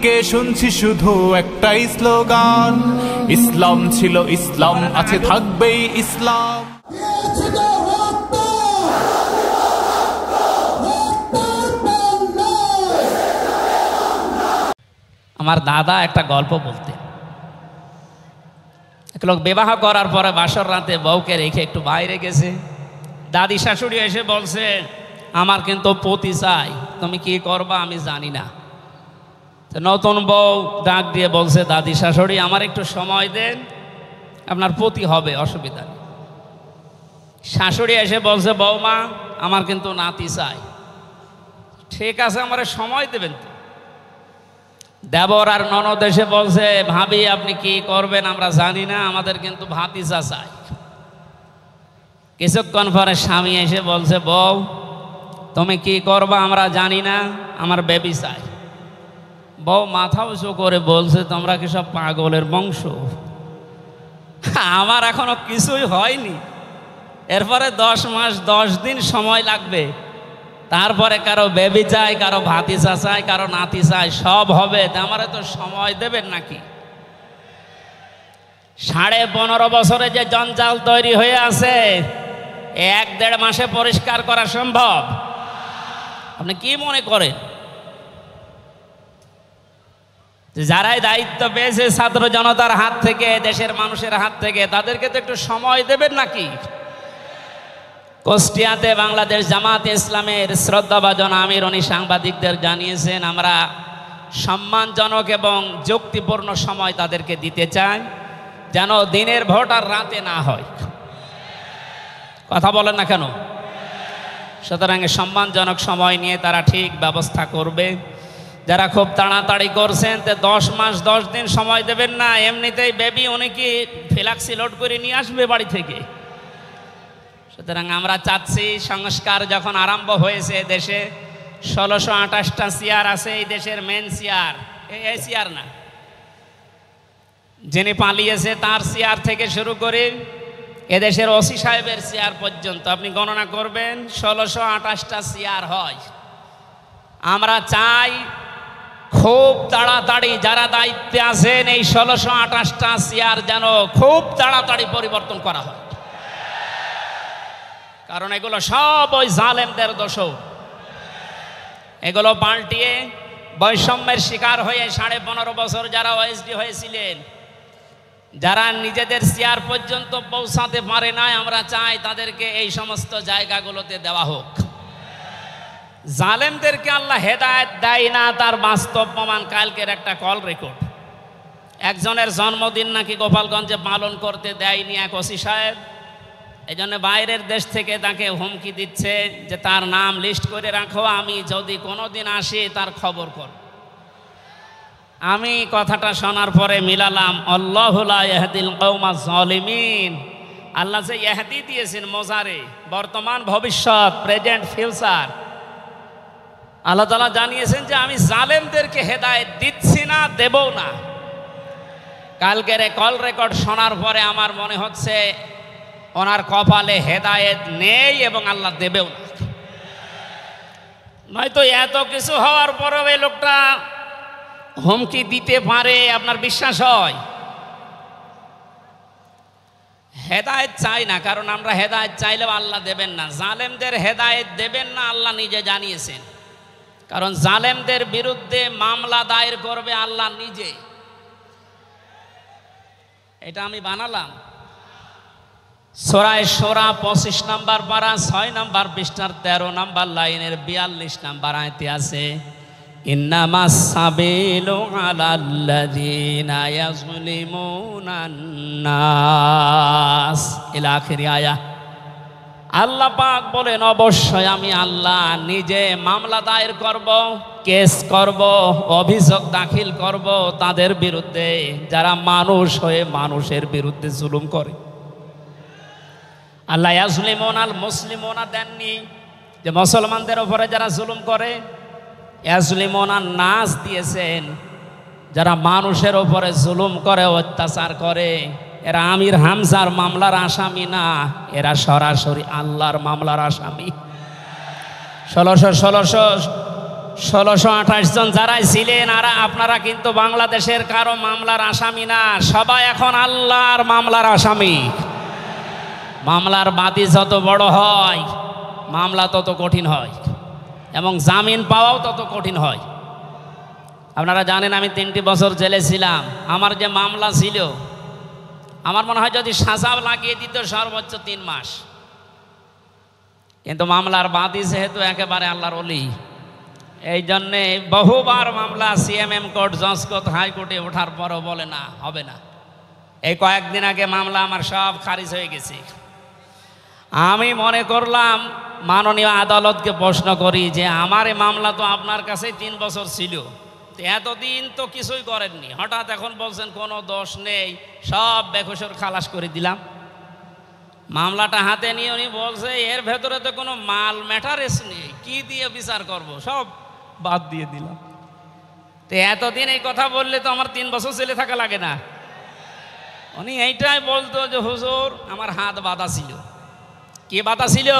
থেকে শুনছি শুধু একটাই স্লোগান, ইসলাম ছিল ইসলাম আছে থাকবেই ইসলাম। আমার দাদা একটা গল্প বলতেন। এক লোক বিবাহ করার পরে বাসর রাতে বউকে রেখে একটু বাইরে গেছে। দাদি শাশুড়ি এসে বলছে, আমার কিন্তু পতি চাই, তুমি কি করবা আমি জানি না। নতুন বউ ডাক দিয়ে বলছে, দাদি শাশুড়ি আমার একটু সময় দেন, আপনার পতি হবে, অসুবিধা নেই। শাশুড়ি এসে বলছে, বৌমা আমার কিন্তু নাতি চাই। ঠিক আছে, আমার সময় দেবেন তো। দেবর আর ননদ এসে বলছে, ভাবি আপনি কি করবেন আমরা জানি না, আমাদের কিন্তু ভাতিজা চাই। কিছুক্ষণ পরে স্বামী এসে বলছে, বউ তুমি কি করবা আমরা জানি না, আমার বেবি চাই। বউ মাথা উঁচু করে বলছে, তোমরা কি সব পাগলের বংশ? আমার এখনো কিছুই হয়নি, এরপরে 10 মাস 10 দিন সময় লাগবে, তারপরে কারো বেবি চাই, কারো ভাতিজা চাই, কারো নাতি চাই, সব হবে। আমারে তো সময় দেবেন নাকি? 15.5 বছরে যে জঞ্জাল তৈরি হয়ে আছে, 1-1.5 মাসে পরিষ্কার করা সম্ভব? আপনি কি মনে করেন? যারাই দায়িত্ব পেয়েছে ছাত্র জনতার হাত থেকে, দেশের মানুষের হাত থেকে, তাদেরকে তো একটু সময় দেবেন নাকি? কুষ্টিয়াতে বাংলাদেশ জামাতে ইসলামের শ্রদ্ধাভাজন আমির উনি সাংবাদিকদের জানিয়েছেন, আমরা সম্মানজনক এবং যুক্তিপূর্ণ সময় তাদেরকে দিতে চাই, যেন দিনের ভোট আর রাতে না হয়। কথা বলেন না কেন? সুতরাং সম্মানজনক সময় নিয়ে তারা ঠিক ব্যবস্থা করবে। যারা খুব তাড়াতাড়ি করছেন, 10 মাস 10 দিন সময় দেবেন না, এমনিতেই বেবি উনি কি ফ্ল্যাক্সি লোড করে নিয়ে আসবে বাড়ি থেকে। সুতরাং আমরা চাচ্ছি, সংস্কার যখন আরম্ভ হয়েছে দেশে, 1628টা চেয়ার আছে এই দেশের, মেন চেয়ার, এই চেয়ার না, যিনি পালিয়েছে তার চেয়ার থেকে শুরু করে এদেশের ওসি সাহেবের চেয়ার পর্যন্ত আপনি গণনা করবেন, 1628টা চেয়ার হয়। আমরা চাই খুব তাড়াতাড়ি যারা দায়িত্বে আছেন এই 1628টা চেয়ার যেন খুব তাড়াতাড়ি পরিবর্তন করা হয়, কারণ এগুলো সব ওই জালেমদের দোষ। এগুলো পাল্টিয়ে বৈষম্যের শিকার হয়ে 15.5 বছর যারা ওএসডি হয়েছিলেন, যারা নিজেদের চেয়ার পর্যন্ত পৌঁছাতে পারে না, আমরা চাই তাদেরকে এই সমস্ত জায়গাগুলোতে দেওয়া হোক। জালেমদেরকে আল্লাহ হেদায়েত দেয় না, তার বাস্তব প্রমাণ কালকের একটা কল রেকর্ড। একজনের জন্মদিন নাকি গোপালগঞ্জে পালন করতে দেয়নি এক ওসি সাহেব, এই জন্য বাইরের দেশ থেকে তাকে হুমকি দিচ্ছে যে তার নাম লিস্ট করে রাখো, আমি যদি কোনোদিন আসি তার খবর কর। আমি কথাটা শোনার পরে মিলালাম, আল্লাহু লা ইয়াহদিল কওমাজ জালিমিন। আল্লাহ যে ইহদি দিয়েছেন মোজারে, বর্তমান ভবিষ্যৎ, প্রেজেন্ট ফিউচার, আল্লাহ তাআলা জানিয়েছেন যে আমি জালেমদেরকে হেদায়েত দিচ্ছি না, দেবও না। কালকের কল রেকর্ড শোনার পরে আমার মনে হচ্ছে ওনার কপালে হেদায়েত নেই এবং আল্লাহ দেবেও না। নয়তো এত কিছু হওয়ার পরেও এই লোকটা হুমকি দিতে পারে, আপনার বিশ্বাস হয়? হেদায়েত চাই না, কারণ আমরা হেদায়েত চাইলেও আল্লাহ দেবেন না। জালেমদের হেদায়েত দেবেন না, আল্লাহ নিজে জানিয়েছেন, কারণ জালেমদের বিরুদ্ধে মামলা দায়ের করবে আল্লাহ নিজে। এটা আমি বানালাম। সূরা শূরা 25 নম্বর পারা 6 নম্বর পৃষ্ঠার 13 নম্বর লাইনের 42 নম্বর আয়াতে আছে, ইন্নামাস সাবিলু আলাল্লাযিনা ইয়াযলিমুনান নাস ইলা আখির আয়া। আল্লাহ পাক বলেন, অবশ্যই আমি আল্লাহ নিজে মামলা দায়ের করব, কেস করব, অভিযোগ দাখিল করব তাদের বিরুদ্ধে যারা মানুষ হয়ে মানুষের বিরুদ্ধে জুলুম করে। আল্লাহ ইয়াজলিমুনাল মুসলিমুনা দেননি, যে মুসলমানদের উপরে যারা জুলুম করে, ইয়াজলিমুনান নাস দিয়েছেন, যারা মানুষের উপরে জুলুম করে, অত্যাচার করে। এরা আমির হামজার মামলার আসামি না, এরা সরাসরি আল্লাহর মামলার আসামি। 1628 জন যারাই ছিলেন আর আপনারা কিন্তু বাংলাদেশের কারো মামলার আসামি না, সবাই এখন আল্লাহর মামলার আসামি। মামলার বাদী যত বড় হয় মামলা তত কঠিন হয় এবং জামিন পাওয়াও তত কঠিন হয়। আপনারা জানেন আমি 3টি বছর জেলে ছিলাম। আমার যে মামলা ছিল আমার মনে হয় যদি সাজা লাগিয়ে দিত সর্বোচ্চ 3 মাস, কিন্তু মামলার বাদী যেহেতু একেবারে আল্লাহর ওলি, এই জন্যে বহুবার মামলা সিএমএম কোর্ট, জজ কোর্ট, হাইকোর্টে ওঠার পরও বলে না, হবে না। এই কয়েকদিন আগে মামলা আমার সব খারিজ হয়ে গেছে। আমি মনে করলাম মাননীয় আদালতকে প্রশ্ন করি যে আমার এই মামলা তো আপনার কাছে 3 বছর ছিল, এতদিন তো কিছুই করেননি, হঠাৎ এখন বলছেন কোনো দোষ নেই, সব বেকসুর খালাস করে দিলাম। মামলাটা হাতে নিয়ে উনি বলছে এর ভেতরে তো কোনো মাল ম্যাটারেস নেই, কি দিয়ে বিচার করব, সব বাদ দিয়ে দিলাম। তো এতদিন এই কথা বললে তো আমার 3 বছর জেলে থাকা লাগে না। উনি এইটাই বলতো যে হুজুর আমার হাত বাঁধা ছিল। কি বাধা ছিল?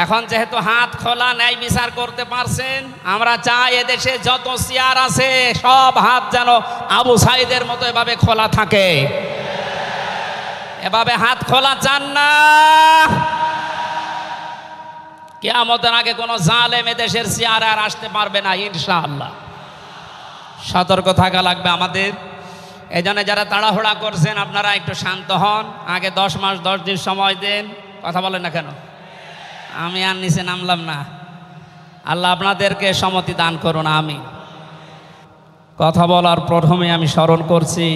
এখন যেহেতু হাত খোলা ন্যায় বিচার করতে পারছেন, আমরা চাই এদেশে যত চেয়ার আছে সব হাত যেন আবু সাইদের মতো এভাবে খোলা থাকে। এভাবে হাত খোলা চান না? কিয়ামতের আগে কোনো জালেম এদেশের চেয়ারে আর আসতে পারবে না ইনশাআল্লাহ। সতর্ক থাকা লাগবে আমাদের। এই জন্য যারা তাড়াহুড়া করছেন আপনারা একটু শান্ত হন, আগে 10 মাস 10 দিন সময় দেন। কথা বলেন না কেন? আমি আর নিচে নামলাম না। আল্লাহ আপনাদেরকে সম্মতি দান করুন, আমি কথা বলার প্রথমে আমি স্মরণ করছি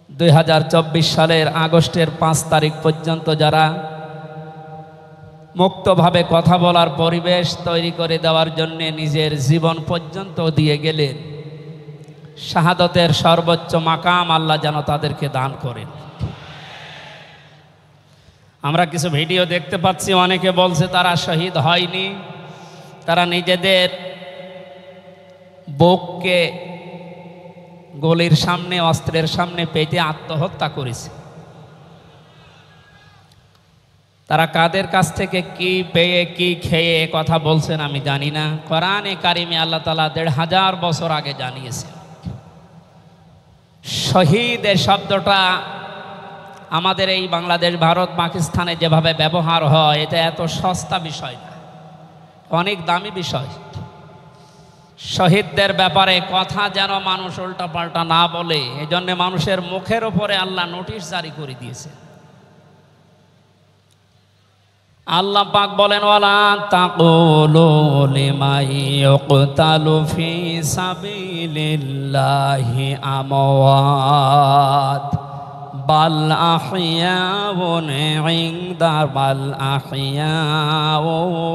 2024 সালের আগস্টের 5 তারিখ পর্যন্ত যারা মুক্তভাবে কথা বলার পরিবেশ তৈরি করে দেওয়ার জন্য নিজের জীবন পর্যন্ত দিয়ে গেলেন, শাহাদতের সর্বোচ্চ মাকাম আল্লাহ যেন তাদেরকে দান করেন। আমরা কিছু ভিডিও দেখতে পাচ্ছি, অনেকে বলছে তারা শহীদ হয়নি, তারা নিজেদের বুককে গলির সামনে, অস্ত্রের সামনে পেতে আত্মহত্যা করেছে। তারা কাদের কাছ থেকে কি পেয়ে কি খেয়ে কথা বলছেন আমি জানি না। কোরআনে কারিমে আল্লাহ তাআলা 1500 বছর আগে জানিয়েছেন। শহীদ এই শব্দটা আমাদের এই বাংলাদেশ, ভারত, পাকিস্তানে যেভাবে ব্যবহার হয়, এটা এত সস্তা বিষয় না, অনেক দামি বিষয়। শহীদদের ব্যাপারে কথা যেন মানুষ উল্টাপাল্টা না বলে, এই জন্য মানুষের মুখের উপরে আল্লাহ নোটিশ জারি করে দিয়েছে। আল্লাহ পাক বলেন ওয়ালা তাকুলু লিমান ইউকতালু ফি সাবিলিল্লাহি আমওয়াত বাল আহইয়াউন ইনদা বাল আহইয়াউ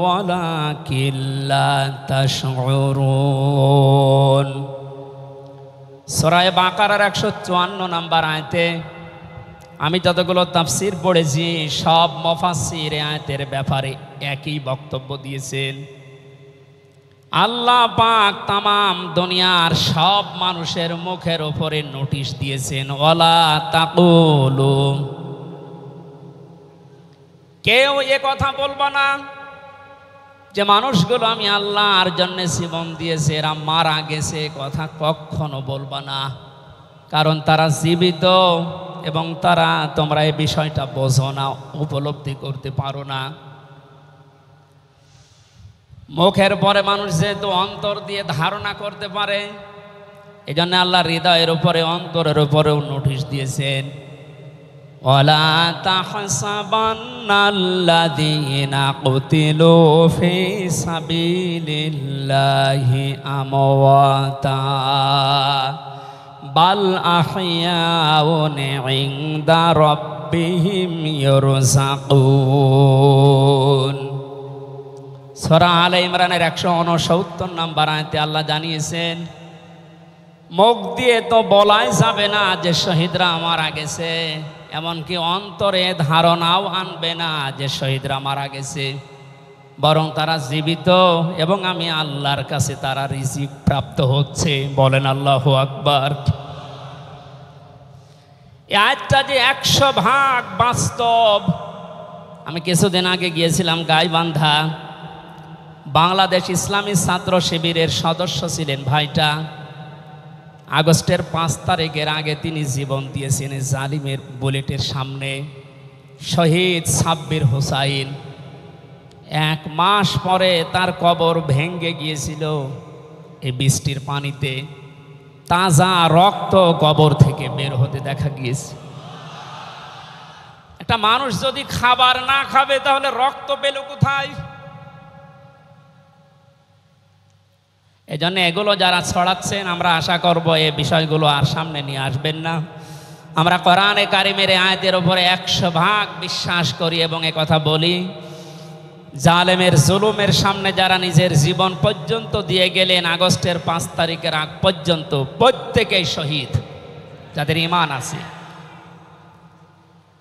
ওয়ালাকিন লা তাশউরুন। সূরা বাকারার 154 নম্বর আয়াতে আমি যতগুলো তাফসীর পড়েছি সব মুফাসসির আয়াতের ব্যাপারে একই বক্তব্য দিয়েছেন। আল্লাহ পাক তামাম দুনিয়ার সব মানুষের মুখের উপরে নোটিশ দিয়েছেন ওয়ালা তাকুলু, কেউ এ কথা বলবা না যে মানুষগুলো আমি আল্লাহর জন্য জীবন দিয়েছে এরা মারা গেছে, কথা কখনো বলবা না, কারণ তারা জীবিত এবং তারা, তোমরা এই বিষয়টা বোঝো না, উপলব্ধি করতে পারো না। মুখের পরে মানুষ যেহেতু অন্তর দিয়ে ধারণা করতে পারে, এই জন্য আল্লাহ হৃদয়ের উপরে, অন্তরের উপরেও নোটিশ দিয়েছেন ওয়ালা তাহসাবান্নাল্লাযীনা কুতিলু ফি সাবিলিল্লাহি আমওয়াতা বাল আহইয়াউন ইনদা রাব্বিহিম ইরযাকুন। সূরা আলে ইমরানের 169 নম্বর আয়াতে আল্লাহ জানিয়েছেন মুখ দিয়ে তো বলাই যাবে না যে শহীদরা মারা গেছে, এমনকি অন্তরে ধারণাও আনবে না যে শহীদরা মারা গেছে, বরং তারা জীবিত এবং আমি আল্লাহর কাছে তারা রিজিক প্রাপ্ত হচ্ছে। বলেন আল্লাহু আকবার। এই আয়াতটা যে 100% বাস্তব। আমি কিছুদিন আগে গিয়েছিলাম গাইবান্ধা, বাংলাদেশ ইসলামী ছাত্র শিবিরের সদস্য ছিলেন ভাইটা। আগস্টের 5 তারিখের আগে তিনি জীবন দিয়েছেন জালিমের বুলেটের সামনে। শহীদ সাব্বির হোসাইন, 1 মাস পরে তার কবর ভেঙে গিয়েছিল এই বৃষ্টির পানিতে। তাজা রক্ত কবর থেকে বের হতে দেখা গিয়েছে। একটা মানুষ যদি খাবার না খাবে তাহলে রক্ত পেল কোথায়? এজন্য এগুলো যারা ছড়াচ্ছেন আমরা আশা করব এই বিষয়গুলো আর সামনে নিয়ে আসবেন না। আমরা কোরআনে কারিমের আয়াতের উপরে 100% বিশ্বাস করি এবং কথা বলি, জালেমের জুলুমের সামনে যারা নিজের জীবন পর্যন্ত দিয়ে গেলেন আগস্টের 5 তারিখের আগ পর্যন্ত, প্রত্যেকেই শহীদ যাদের ঈমান আছে,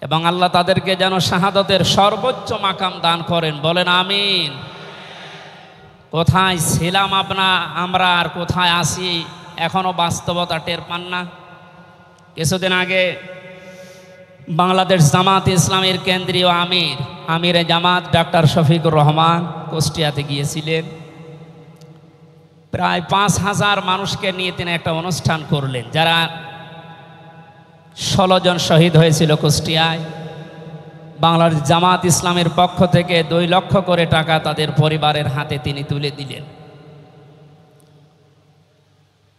এবং আল্লাহ তাদেরকে যেন শাহাদতের সর্বোচ্চ মাকাম দান করেন। বলেন আমিন। কোথায় ছিলাম আমরা আর কোথায় আছি এখনো বাস্তবতা টের পান না। কিছুদিন আগে বাংলাদেশ জামাত ইসলামের কেন্দ্রীয় আমিরে জামাত ডাক্তার শফিকুর রহমান কুষ্টিয়াতে গিয়েছিলেন। প্রায় 5000 মানুষকে নিয়ে তিনি একটা অনুষ্ঠান করলেন, যারা 16 জন শহীদ হয়েছিল কুষ্টিয়ায়। বাংলাদেশ জামাত ইসলামের পক্ষ থেকে 2 লক্ষ করে টাকা তাদের পরিবারের হাতে তিনি তুলে দিলেন।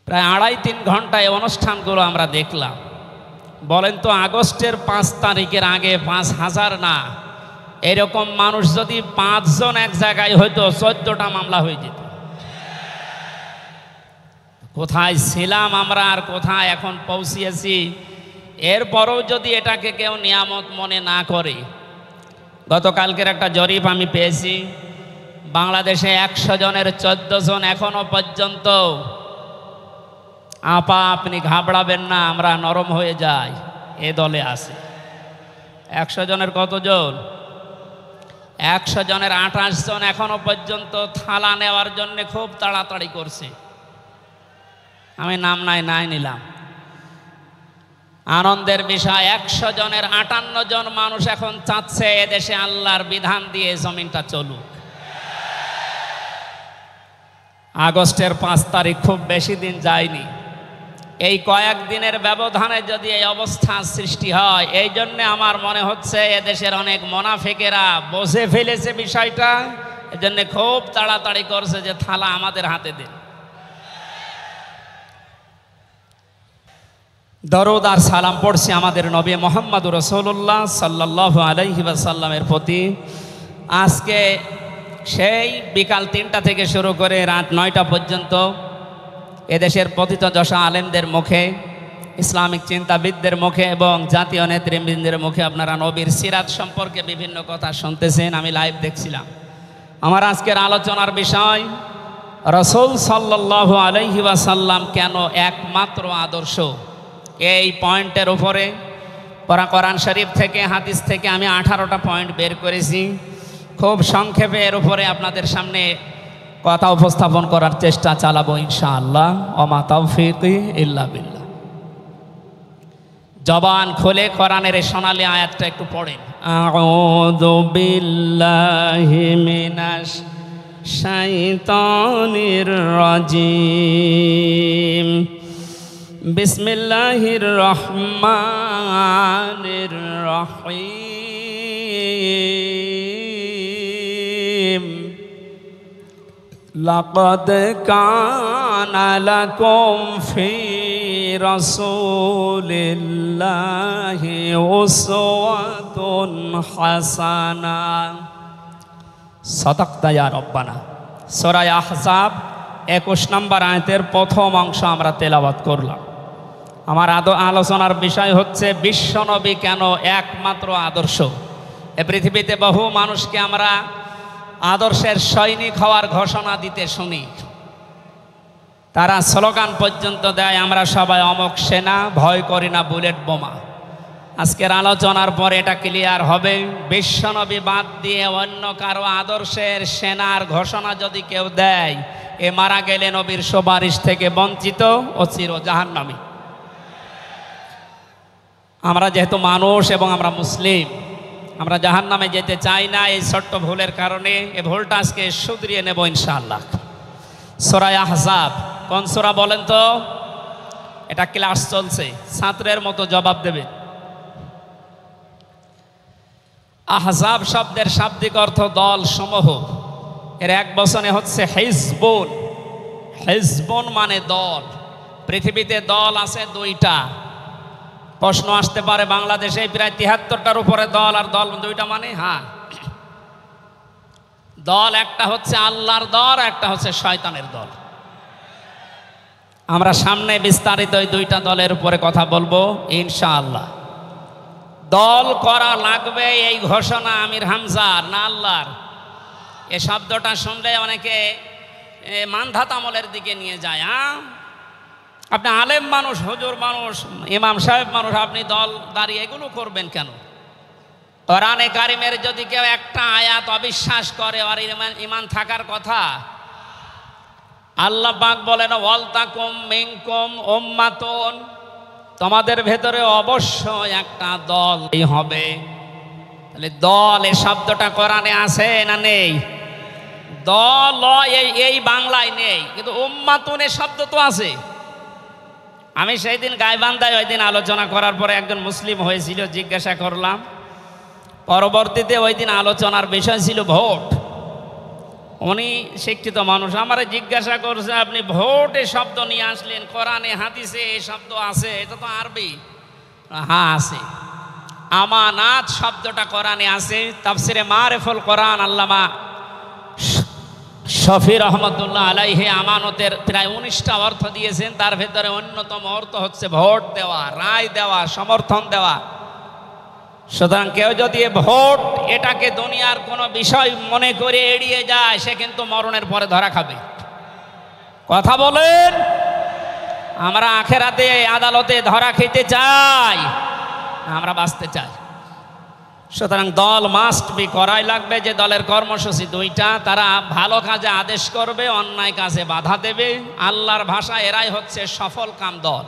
প্রায় 2.5-3 ঘন্টায় অনুষ্ঠানগুলো আমরা দেখলাম। বলেন তো, আগস্টের 5 তারিখের আগে 5000 না, এরকম মানুষ যদি 5 জন এক জায়গায় হইতো 14টা মামলা হয়ে যেত। কোথায় ছিলাম আমরা আর কোথায় এখন পৌঁছিয়েছি। এরপরও যদি এটাকে কেউ নিয়ামত মনে না করে, গতকালকের একটা জরিপ আমি পেয়েছি, বাংলাদেশে 100 জনের 14 জন এখনো পর্যন্ত আপা আপনি ঘাবড়াবেন না আমরা নরম হয়ে যাই এ দলে আছে। 100 জনের কতজন? 100 জনের 28 জন এখনো পর্যন্ত থালা নেওয়ার জন্য খুব তাড়াতাড়ি করছে। আমি নাম নাই নিলাম। আনন্দের বিষয়, 100 জনের 58 জন মানুষ এখন চাচ্ছে এদেশে আল্লাহর বিধান দিয়ে জমিনটা চলুক। আগস্টের 5 তারিখ খুব বেশি দিন যায়নি। এই কয়েকদিনের ব্যবধানে যদি এই অবস্থা সৃষ্টি হয়, এই জন্য আমার মনে হচ্ছে এদেশের অনেক মুনাফিকেরা বুঝে ফেলেছে বিষয়টা, এজন্য খুব তাড়াতাড়ি করছে যে থালা আমাদের হাতে দিন। দরুদ আর সালাম পড়ছি আমাদের নবী মুহাম্মদুর রাসূলুল্লাহ সাল্লাল্লাহু আলাইহি ওয়াসাল্লামের প্রতি। আজকে সেই বিকাল 3টা থেকে শুরু করে রাত 9টা পর্যন্ত এদেশের পতিত যশা আলেমদের মুখে, ইসলামিক চিন্তাবিদদের মুখে এবং জাতীয় নেতৃবৃন্দের মুখে আপনারা নবীর সিরাত সম্পর্কে বিভিন্ন কথা শুনতেছেন। আমি লাইভ দেখছিলাম। আমার আজকের আলোচনার বিষয় রাসূল সাল্লাল্লাহু আলাইহি ওয়াসাল্লাম কেন একমাত্র আদর্শ। এই পয়েন্টের উপরে কোরআন শরীফ থেকে, হাদিস থেকে আমি 18টা পয়েন্ট বের করেছি। খুব সংক্ষেপে এর উপরে আপনাদের সামনে কথা উপস্থাপন করার চেষ্টা চালাবো ইনশাআল্লাহ। ওমা তাওফীকি ইল্লা বিল্লাহ। জবান খুলে কোরআনের এই সোনালী আয়াতটা একটু পড়েন। আউযু বিল্লাহি মিনাশ শাইতানির রাজিম। বিসমিল্লাহির রহমানির রহিম। লাকাদ কানা লাকুম ফি রাসূলিল্লাহি উসওয়াতুন হাসানাহ। সাদাকতা ইয়া রব্বানা। সূরা আহজাব 21 নম্বর আয়াতের প্রথম অংশ আমরা তেলাওয়াত করলাম। আমার আলোচনার বিষয় হচ্ছে বিশ্বনবী কেন একমাত্র আদর্শ। এ পৃথিবীতে বহু মানুষকে আমরা আদর্শের সৈনিক হওয়ার ঘোষণা দিতে শুনি, তারা স্লোগান পর্যন্ত দেয় আমরা সবাই অমক সেনা, ভয় করি না বুলেট বোমা। আজকের আলোচনার পরে এটা ক্লিয়ার হবে, বিশ্বনবী বাদ দিয়ে অন্য কারো আদর্শের সেনার ঘোষণা যদি কেউ দেয়, এ মারা গেলে নবীর সুপারিশ থেকে বঞ্চিত ও চির জাহান্নামী। আমরা যেহেতু মানুষ এবং আমরা মুসলিম, আমরা জাহান্নামে যেতে চাই না এই ছোট্ট ভুলের কারণে। এই ভুলটা আজকে শুধরিয়ে নেব ইনশাআল্লাহ। সূরা আহজাব কোন সূরা বলেন তো? এটা ক্লাস চলছে, ছাত্রের মতো জবাব দেবে। আহজাব শব্দের শাব্দিক অর্থ দল সমূহ। এর এক বচনে হচ্ছে হিজবুন। হিজবুন মানে দল। পৃথিবীতে দল আছে দুইটা। প্রশ্ন আসতে পারে বাংলাদেশে প্রায় ৭৩টার উপরে দল, আর দল দুইটা মানে? হ্যাঁ, দল একটা হচ্ছে আল্লাহর দল, একটা হচ্ছে শয়তানের দল। আমরা সামনে বিস্তারিত এই দুইটা দলের উপরে কথা বলবো ইনশাআল্লাহ। দল করা লাগবে এই ঘোষণা আমির হামজার না আল্লাহর? এ শব্দটা শুনলে অনেকে মানধাত আমলের দিকে নিয়ে যায়। আপনি আলেম মানুষ, হুজুর মানুষ, ইমাম সাহেব মানুষ, আপনি দল দাঁড়িয়ে এগুলো করবেন কেন? কোরআনে কারিমের যদি কেউ একটা আয়াত অবিশ্বাস করে আর ইমান থাকার কথা, আল্লাহ পাক বলেন ওয়ালতাকুম মিনকুম উম্মাতুন, তোমাদের ভেতরে অবশ্যই একটা দল হবে। তাহলে দল এই শব্দটা কোরআনে আছে না নেই? দল এই বাংলায় নেই, কিন্তু উম্মাতুন এর শব্দ তো আছে। আমি সেই দিন গাইবান্ধায় ওই দিন আলোচনা করার পরে একজন মুসলিম হয়েছিল, জিজ্ঞাসা করলাম। পরবর্তীতে ওই দিন আলোচনার বিষয় ছিল ভোট। উনি শিক্ষিত মানুষ, আমারে জিজ্ঞাসা করছে আপনি ভোটে শব্দ নিয়ে আসলেন, কোরআনে হাদিসে এই শব্দ আছে? এটা তো আরবি। হ্যাঁ আছে। আমানাত শব্দটা কোরআনে আছে। তাফসিরে মারিফুল কোরআন আল্লামা শফি রহমতুল্লাহ আলাইহি আমানতের প্রায় 19টা অর্থ দিয়েছেন। তার ভেতরে অন্যতম অর্থ হচ্ছে ভোট দেওয়া, রায় দেওয়া, সমর্থন দেওয়া। সুতরাং কেউ যদি ভোট এটাকে দুনিয়ার কোনো বিষয় মনে করে এড়িয়ে যায়, সে কিন্তু মরণের পরে ধরা খাবে। কথা বলেন? আমরা আখেরাতে আদালতে ধরা খেতে চাই, আমরা বাঁচতে চাই। সুতরাং দল মাস্ট বি, করাই লাগবে। যে দলের কর্মসূচি দুইটা, তারা ভালো কাজে আদেশ করবে, অন্যায় কাজে বাধা দেবে। আল্লাহর ভাষা এরাই হচ্ছে সফল কাম দল।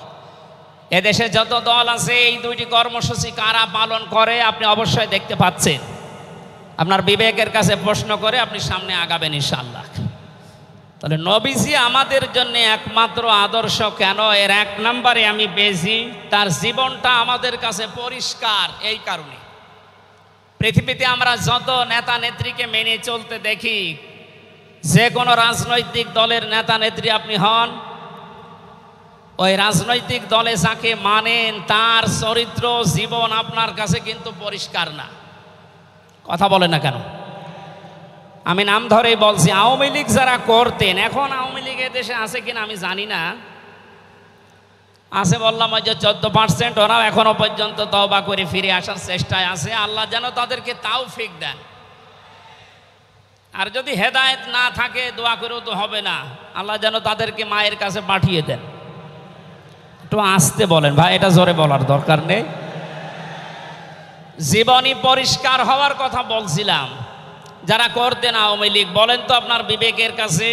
এদেশে যত দল আছে এই দুইটি কর্মসূচি কারা পালন করে আপনি অবশ্যই দেখতে পাচ্ছেন। আপনার বিবেকের কাছে প্রশ্ন করে আপনি সামনে আগাবেন ইনশাআল্লাহ। তাহলে নবীজি আমাদের জন্য একমাত্র আদর্শ কেন? এর এক নম্বরে আমি পেয়েছি তার জীবনটা আমাদের কাছে পরিষ্কার। এই কারণে পৃথিবীতে আমরা যত নেতা নেত্রীকে মেনে চলতে দেখি, যে কোনো রাজনৈতিক দলের নেতা নেত্রী আপনি হন, ওই রাজনৈতিক দলে যাকে মানেন তার চরিত্র জীবন আপনার কাছে কিন্তু পরিষ্কার না। কথা বলে না কেন? আমি নাম ধরেই বলছি, আওয়ামী লীগ যারা করতেন, এখন আওয়ামী লীগ দেশে আছে কিনা আমি জানি না, আছে বললাম ওই যে 14%, ওরাও এখনো পর্যন্ত তওবা করে ফিরে আসার চেষ্টায় আছে। আল্লাহ যেন তাদেরকে তাওফিক দেন। আর যদি হেদায়েত না থাকে দোয়া করেও তো হবে না, আল্লাহ যেন তাদেরকে মায়ের কাছে পাঠিয়ে দেন। একটু আস্তে বলেন ভাই, এটা জোরে বলার দরকার নেই। জীবনী পরিষ্কার হওয়ার কথা বলছিলাম। যারা করতেন আওয়ামী লীগ, বলেন তো আপনার বিবেকের কাছে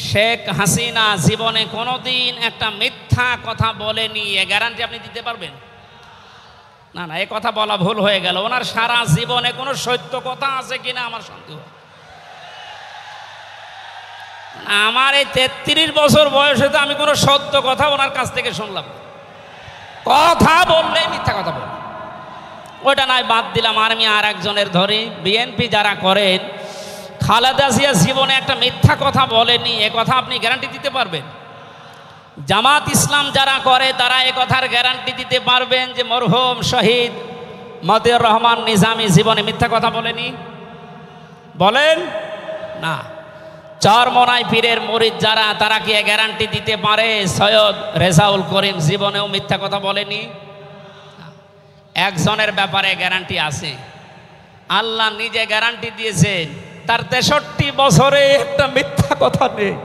শেখ হাসিনা জীবনে কোনোদিন একটা মিথ্যা কথা বলেনি, এ গ্যারান্টি আপনি দিতে পারবেন? না না, এ কথা বলা ভুল হয়ে গেল। ওনার সারা জীবনে কোনো সত্য কথা আছে কিনা আমার সন্দেহ। আমার এই 33 বছর বয়সে তো আমি কোনো সত্য কথা ওনার কাছ থেকে শুনলাম। কথা বললে মিথ্যা কথা বল, ওইটা নাই, বাদ দিলাম। আমি আর একজনের ধরি, বিএনপি যারা করেন, খালেদা জিয়া জীবনে একটা মিথ্যা কথা বলেনি, এ কথা আপনি গ্যারান্টি দিতে পারবেন? জামাত ইসলাম যারা করে তারা এ কথার গ্যারান্টি দিতে পারবেন যে মরহুম শহীদ মতিউর রহমান নিজামী জীবনে মিথ্যা কথা বলেনি? বলেন না। চরমনাই পীরের মুরিদ যারা, তারা কি গ্যারান্টি দিতে পারে সৈয়দ রেজাউল করিম জীবনেও মিথ্যা কথা বলেনি? একজনের ব্যাপারে গ্যারান্টি আছে, আল্লাহ নিজে গ্যারান্টি দিয়েছেন, তার 63 বছরে একটা মিথ্যা কথা নেই।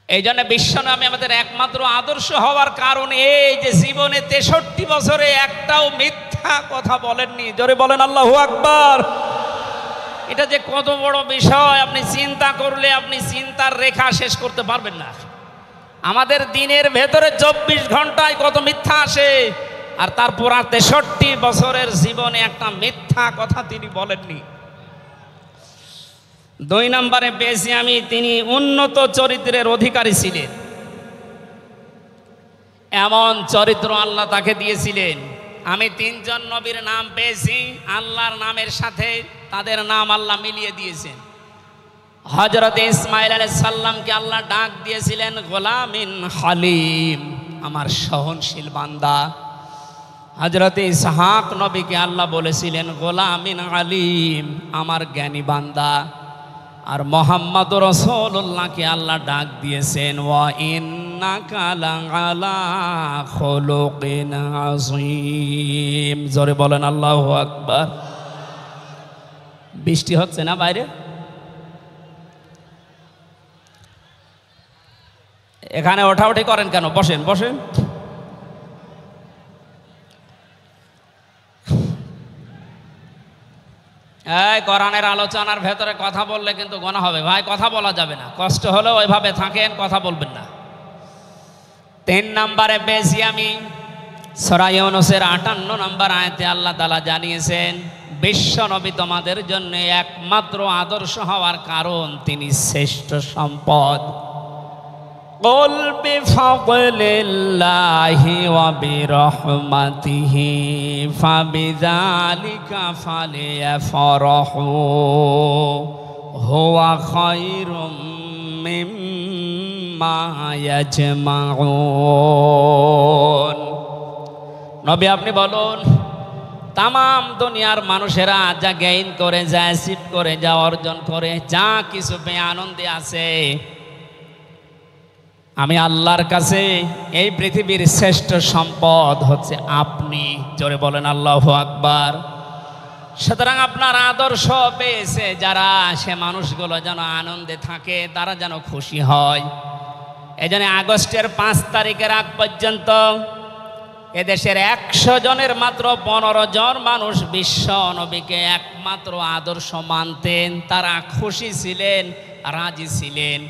এই জন্য বিশ্বনবী আমাদের একমাত্র আদর্শ হওয়ার কারণ এই যে জীবনে 63 বছরে একটাও মিথ্যা কথা বলেননি। জোরে বলেন আল্লাহু আকবার। এটা যে কত বড় বিষয় আপনি চিন্তা করলে আপনি চিন্তার রেখা শেষ করতে পারবেন না। আমাদের দিনের ভেতরে 24 ঘন্টায় কত মিথ্যা আসে, আর তার পুরা 63 বছরের জীবনে একটা মিথ্যা কথা তিনি বলেননি। 2 নম্বরে পেয়েছি আমি, তিনি উন্নত চরিত্রের অধিকারী ছিলেন। এমন চরিত্র আল্লাহ তাকে দিয়েছিলেন। আমি 3 জন নবীর নাম পেয়েছি, আল্লাহর নামের সাথে তাদের নাম আল্লাহ মিলিয়ে দিয়েছেন। হযরত ইসমাঈল আলাইহিস সালামকে আল্লাহ ডাক দিয়েছিলেন গোলামিন হালিম, আমার সহনশীল বান্দা। হযরত ইসহাক নবীকে আল্লাহ বলেছিলেন গোলামিন আলিম, আমার জ্ঞানী বান্দা। আর মুহাম্মদ রাসূলুল্লাহকে আল্লাহ ডাক দিয়েছেন ওয়া ইন্নাকা লাআলা খুলুকিন আযীম। জোরে বলেন আল্লাহু আকবার। বৃষ্টি হচ্ছে না বাইরে? এখানে ওঠাউঠি করেন কেন? বসেন বসেন। এই কোরআনের আলোচনার ভেতরে কথা বললে কিন্তু গুনাহ হবে ভাই, কথা বলা যাবে না। কষ্ট হলেও ওইভাবে থাকেন, কথা বলবেন না। 3 নম্বরে পেয়েছি আমি সূরা ইউনূসের 58 নম্বর আয়াতে আল্লাহ তাআলা জানিয়েছেন বিশ্ব নবী তোমাদের জন্য একমাত্র আদর্শ হওয়ার কারণ তিনি শ্রেষ্ঠ সম্পদ। قل بفضل الله وبرحمته فبذلك فليفرحوا هو خير مما يجمعون। নবী আপনি বলুন, তাম দুনিয়ার মানুষেরা যা গেইন করে, যা অ্যাচিভ করে, যা অর্জন করে, যা কিছু পেয়ে আনন্দে আছে, আমি আল্লাহর কাছে এই পৃথিবীর শ্রেষ্ঠ সম্পদ হচ্ছে আপনি। জোরে বলেন আল্লাহু আকবার। সুতরাং আপনার আদর্শ পেয়েছে যারা, সে মানুষগুলো যেন আনন্দে থাকে, তারা যেন খুশি হয়। এই জন্য আগস্টের 5 তারিখের আগ পর্যন্ত এদেশের 100 জনের মাত্র 15 জন মানুষ বিশ্ব নবীকে একমাত্র আদর্শ মানতেন। তারা খুশি ছিলেন, রাজি ছিলেন।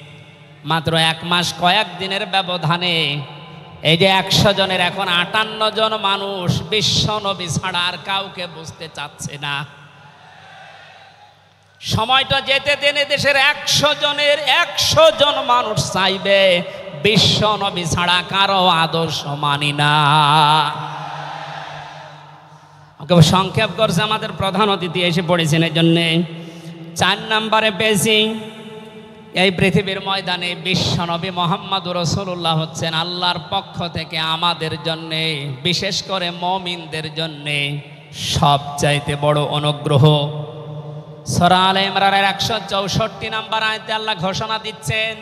মাত্র 1 মাস কয়েক দিনের ব্যবধানে এই যে 100 জনের এখন 58 জন মানুষ বিশ্ব নবী ছাড়া আর কাউকে বুঝতে চাচ্ছে না। সময়টা যেতে দেনে দেশের 100 জনের 100 জন মানুষ চাইবে বিশ্ব নবী ছাড়া কারো আদর্শ মানি না। সংক্ষেপ করছে আমাদের প্রধান অতিথি এসে পড়েছেন, এই জন্যে 4 নম্বরে পেয়েছি এই পৃথিবীর ময়দানে বিশ্বনবী মুহাম্মদুর রাসূলুল্লাহ হচ্ছেন আল্লাহর পক্ষ থেকে আমাদের জন্যে, বিশেষ করে মুমিনদের জন্যে সবচাইতে বড় অনুগ্রহ। সূরা আলে ইমরানের 164 নম্বর আয়াতে আল্লাহ ঘোষণা দিচ্ছেন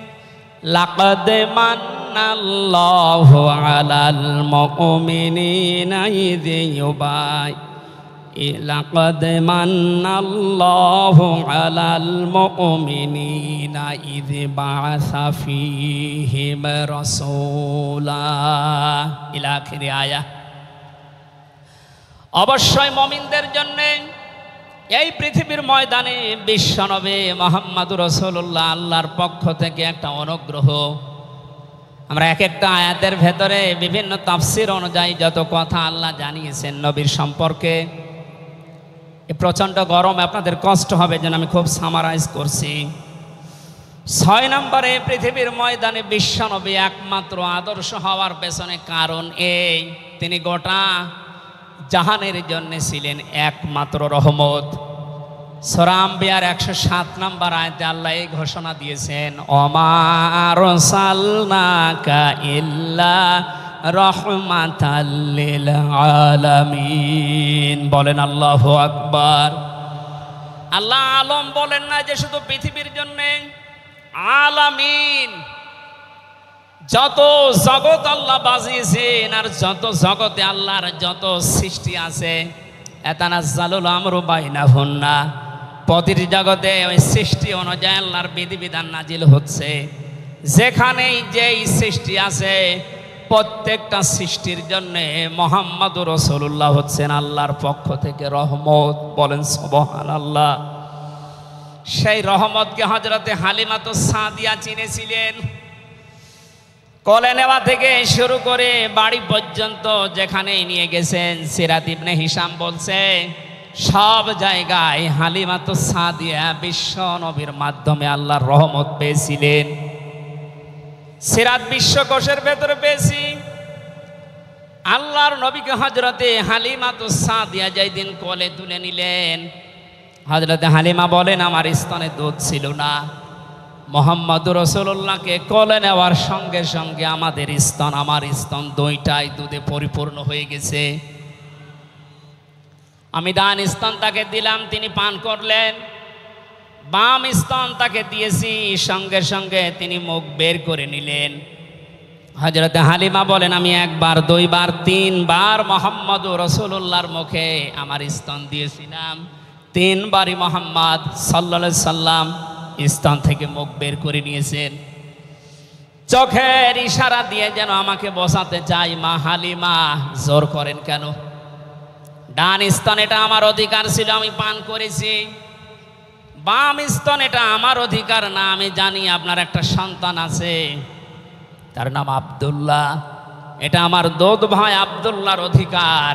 লাকাদ মান্নাল্লাহু আলাল মুমিনিনা ইয লাকাদ মান্নাল্লাহু আলাল মুমিনিনা ইয বাআসা ফীহিম রাসূলা ইলা আখিরি আয়াত। অবশ্যই মুমিনদের জন্য এই পৃথিবীর ময়দানে বিশ্বনবী মুহাম্মদুর রাসূলুল্লাহ আল্লাহর পক্ষ থেকে একটা অনুগ্রহ। আমরা এক একটা আয়াতের ভেতরে বিভিন্ন তাফসীর অনুযায়ী যত কথা আল্লাহ জানিয়েছেন নবীর সম্পর্কে, প্রচণ্ড গরম, আপনাদের কষ্ট হবে যেন আমি খুব সামারাইজ করছি। 6 নম্বরে পৃথিবীর ময়দানে বিশ্বনবী একমাত্র আদর্শ হওয়ার পেছনে কারণ এই, তিনি গোটা জাহানের জন্য ছিলেন একমাত্র রহমত। সূরা আম্বিয়ার 107 নম্বর আয়াতে আল্লাহ এই ঘোষণা দিয়েছেন ওমা আরসালনাকা ইল্লা রাহমাতাল লিল আলামিন। বলেন আল্লাহু আকবার। আল্লাহ আলম বলেন না যে শুধু পৃথিবীর জন্য, আলামিন যত জগৎ আল্লাহ বাজিয়েছেন আর যত জগতে আল্লাহর যত সৃষ্টি আছে, এতানাজ্জালুল আমরু বাইনাহুন্না, প্রতিটি জগতে ওই সৃষ্টি অনুযায়ী আল্লাহর বিধিবিধান নাজিল হচ্ছে। যেখানেই যেই সৃষ্টি আছে প্রত্যেকটা সৃষ্টির জন্য মুহাম্মদুর রাসূলুল্লাহ হচ্ছেন আল্লাহর পক্ষ থেকে রহমত। বলেন সুবহানাল্লাহ। সেই রহমতকে হযরতে হালিমাতুস সাদিয়া চিনেছিলেন। কোলে নেওয়া থেকে শুরু করে বাড়ি পর্যন্ত যেখানেই নিয়ে গেছেন, সিরাত ইবনে হিশাম বলছে সব জায়গায় হালিমাতুস সাদিয়া বিশ্ব নবীর মাধ্যমে আল্লাহর রহমত পেয়েছিলেন। সিরাত বিশ্বকোষের ভেতরে পেয়েছি আল্লাহর নবীকে হযরতে হালিমাতুস সাদিয়া যেই দিন কোলে তুলে নিলেন, হযরতে হালিমা বলেন আমার স্তনে দুধ ছিল না, মুহাম্মদুর রাসূলুল্লাহকে কোলে নেওয়ার সঙ্গে সঙ্গে আমাদের স্তন, আমার স্তন দুইটাই দুধে পরিপূর্ণ হয়ে গেছে। আমি ডান স্তন তাকে দিলাম, তিনি পান করলেন। বাম স্তন তাকে দিয়েছি, সঙ্গে সঙ্গে তিনি মুখ বের করে নিলেন। হযরতে হালিমা বলেন আমি একবার, দুইবার, তিনবার মুহাম্মদুর রাসূলুল্লাহর মুখে আমার স্তন দিয়েছিলাম। তিনবারই মুহাম্মদ সাল্লাল্লাহু আলাইহি সাল্লাম স্তন থেকে মুখ বের করে নিয়েছেন। চোখের ইশারা দিয়ে যেন আমাকে বসাতে চাই, মা হালিমা জোর করেন কেন? ডান স্তন এটা আমার অধিকার ছিল, আমি পান করেছি। বাম স্তন এটা আমার অধিকার না, আমি জানি আপনার একটা সন্তান আছে, তার নাম আব্দুল্লাহ, এটা আমার দুধ ভাই আব্দুল্লাহর অধিকার।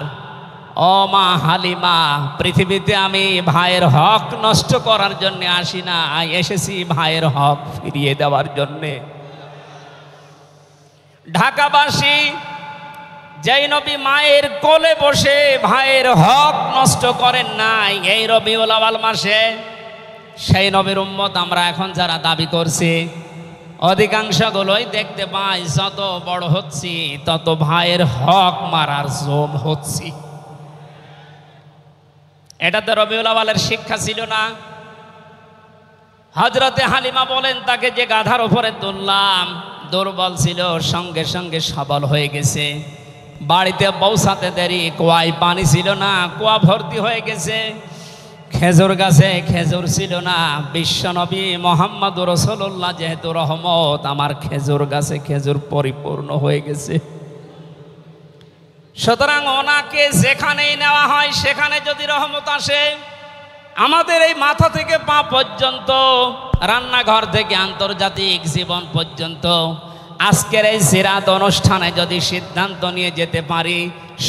ও মা হালিমা, পৃথিবীতে আমি ভাইয়ের হক নষ্ট করার জন্য আসি না, এসেছি ভাইয়ের হক ফিরিয়ে দেওয়ার জন্যে। ঢাকাবাসী যেই নবী মায়ের কোলে বসে ভাইয়ের হক নষ্ট করেন নাই এই রবিউল আউয়াল মাসে, সেই নবীর উম্মত আমরা এখন যারা দাবি করছি, অধিকাংশগুলোই দেখতে পাই যত বড় হচ্ছি তত ভাইয়ের হক মারার জোম হচ্ছি। এটা তো রবিউল আউয়ালের শিক্ষা ছিল না। হযরতে হালিমা বলেন তাকে যে গাধার উপরে তুললাম, দুর্বল ছিল, সঙ্গে সঙ্গে সবল হয়ে গেছে। বাড়িতে পৌঁছাতে দেরি, কুয়ায় পানি ছিল না, কুয়া ভর্তি হয়ে গেছে। খেজুর গাছে খেজুর ছিল না, বিশ্বনবী মুহাম্মদুর রাসূলুল্লাহ যেহেতু রহমত, আমার খেজুর গাছে খেজুর পরিপূর্ণ হয়ে গেছে। সুতরাং ওনাকে যেখানেই নেওয়া হয় সেখানে যদি রহমত আসে, আমাদের এই মাথা থেকে পা পর্যন্ত, রান্নাঘর থেকে আন্তর্জাতিক জীবন পর্যন্ত, আজকের এই সিরাত অনুষ্ঠানে যদি সিদ্ধান্ত নিয়ে যেতে পারি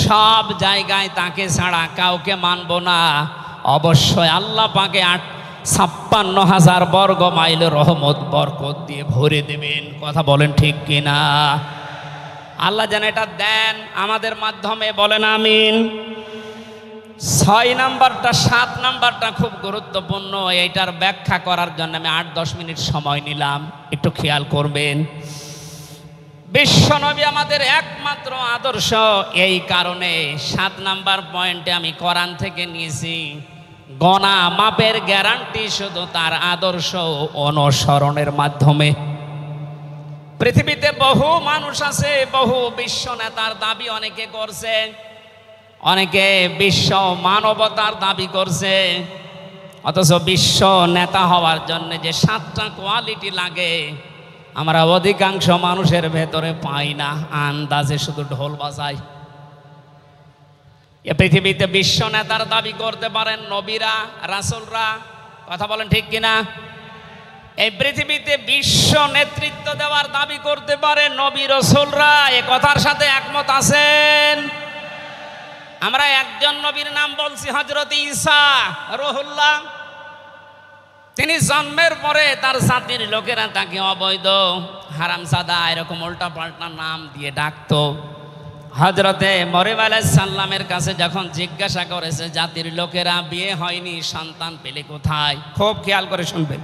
সব জায়গায় তাকে ছাড়া কাউকে মানব না, অবশ্যই আল্লাহ পাকে 56,000 বর্গ মাইল রহমত বরকত দিয়ে ভরে দেবেন। কথা বলেন ঠিক কিনা? আল্লাহ যেন এটা দেন আমাদের মাধ্যমে, বলেন আমিন। 6 নাম্বারটা 7 নাম্বারটা খুব গুরুত্বপূর্ণ, এইটার ব্যাখ্যা করার জন্য আমি 8-10 মিনিট সময় নিলাম, একটু খেয়াল করবেন। বিশ্বনবী আমাদের একমাত্র আদর্শ, এই কারণে 7 নাম্বার পয়েন্টে আমি কোরআন থেকে নিয়েছি। গণা মাপের গ্যারান্টি শুধু তার আদর্শ অনুসরণের মাধ্যমে। পৃথিবীতে বহু মানুষ আছে, বহু বিশ্ব নেতার দাবি অনেকে করছে, অনেকে বিশ্ব মানবতার দাবি করছে, অথচ বিশ্ব নেতা হওয়ার জন্য যে 7টা কোয়ালিটি লাগে আমরা অধিকাংশ মানুষের ভেতরে পাই না, আন্দাজে শুধু ঢোল বাজায়। এ পৃথিবীতে বিশ্ব নেতার দাবি করতে পারেন নবীরা, রাসূলরা, কথা বলেন ঠিক কিনা? এই পৃথিবীতে বিশ্ব নেতৃত্ব দেওয়ার দাবি করতে পারে নবী রাসূলরা, এ কথার সাথে একমত আছেন? আমরা একজন নবীর নাম বলছি, হযরত ঈসা রূহুল্লাহ। তিনি জন্মের পরে তার জাতির লোকেরা তাকে অবৈধ, হারামজাদা, এরকম উল্টা পাল্টা নাম দিয়ে ডাকতো। হযরতে মরিয়ম আলাইহিস সালামের কাছে যখন জিজ্ঞাসা করেছে জাতির লোকেরা বিয়ে হয়নি, সন্তান পেলে কোথায়, খুব খেয়াল করে শুনবেন।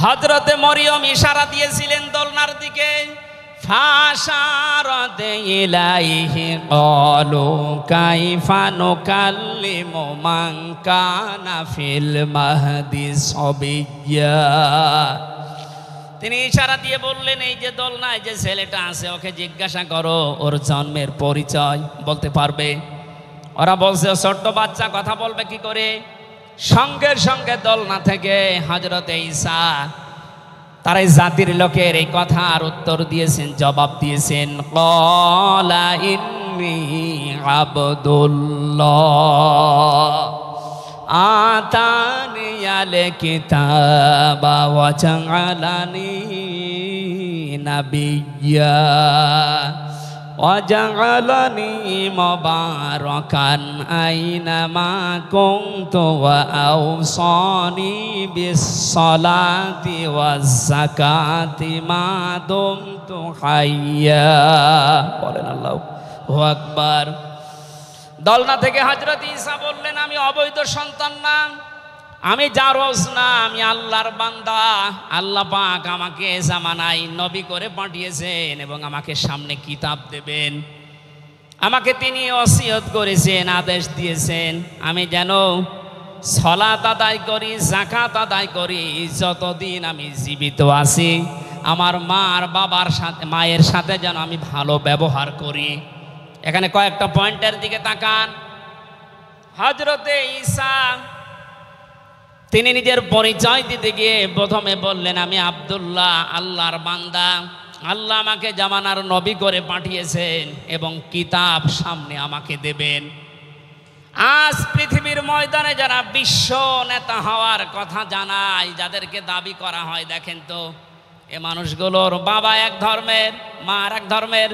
হযরতে মরিয়ম ইশারা দিয়েছিলেন দোলনার দিকে, ফাশারাত ইলাইহি ক্বালু কাইফা নুকাল্লিমু মান কানা ফিল মাহদি সাবিয়্যা। তিনি ইশারা দিয়ে বললেন এই যে দোলনায় যে ছেলেটা আছে ওকে জিজ্ঞাসা করো ওর জন্মের পরিচয় বলতে পারবে। ওরা বলছে ছোট্ট বাচ্চা কথা বলবে কি করে? সঙ্গে সঙ্গে দোলনা থেকে হযরতে ঈসা তার এই জাতির লোকের এই কথার উত্তর দিয়েছেন, জবাব দিয়েছেন, ক্বালা ইন্নী আবদুল্লাহ আতানিয়াল কিতাবা ওয়া জাআলানি نبيا وجعلني مباركا أينما كنت وأوصاني بالصلاة والزكاة ما دمت حيا বলেন আল্লাহু আকবার। দলনা থেকে হযরত ঈসা বললেন, আমি অবৈধ সন্তান না, আমি জারজ না, আমি আল্লাহর বান্দা। আল্লাহ পাক আমাকে জামানায় নবী করে পাঠিয়েছেন এবং আমাকে সামনে কিতাব দেবেন। আমাকে তিনি ওসিয়ত করেছেন, আদেশ দিয়েছেন আমি যেন সালাত আদায় করি, যাকাত আদায় করি যতদিন আমি জীবিত আছি। আমার মায়ের সাথে যেন আমি ভালো ব্যবহার করি। এখানে কয়েকটা পয়েন্টের দিকে তাকান। হযরতে ঈসা তিনি নিজের পরিচয় দিতে গিয়ে প্রথমে বললেন, আমি আব্দুল্লাহ, আল্লাহর বান্দা। আল্লাহ আমাকে জামানার নবী করে পাঠিয়েছেন এবং কিতাব সামনে আমাকে দেবেন। আজ পৃথিবীর ময়দানে যারা বিশ্ব নেতা হওয়ার কথা জানায়, যাদেরকে দাবি করা হয়, দেখেন তো এ মানুষগুলোর বাবা এক ধর্মের, মা আর এক ধর্মের।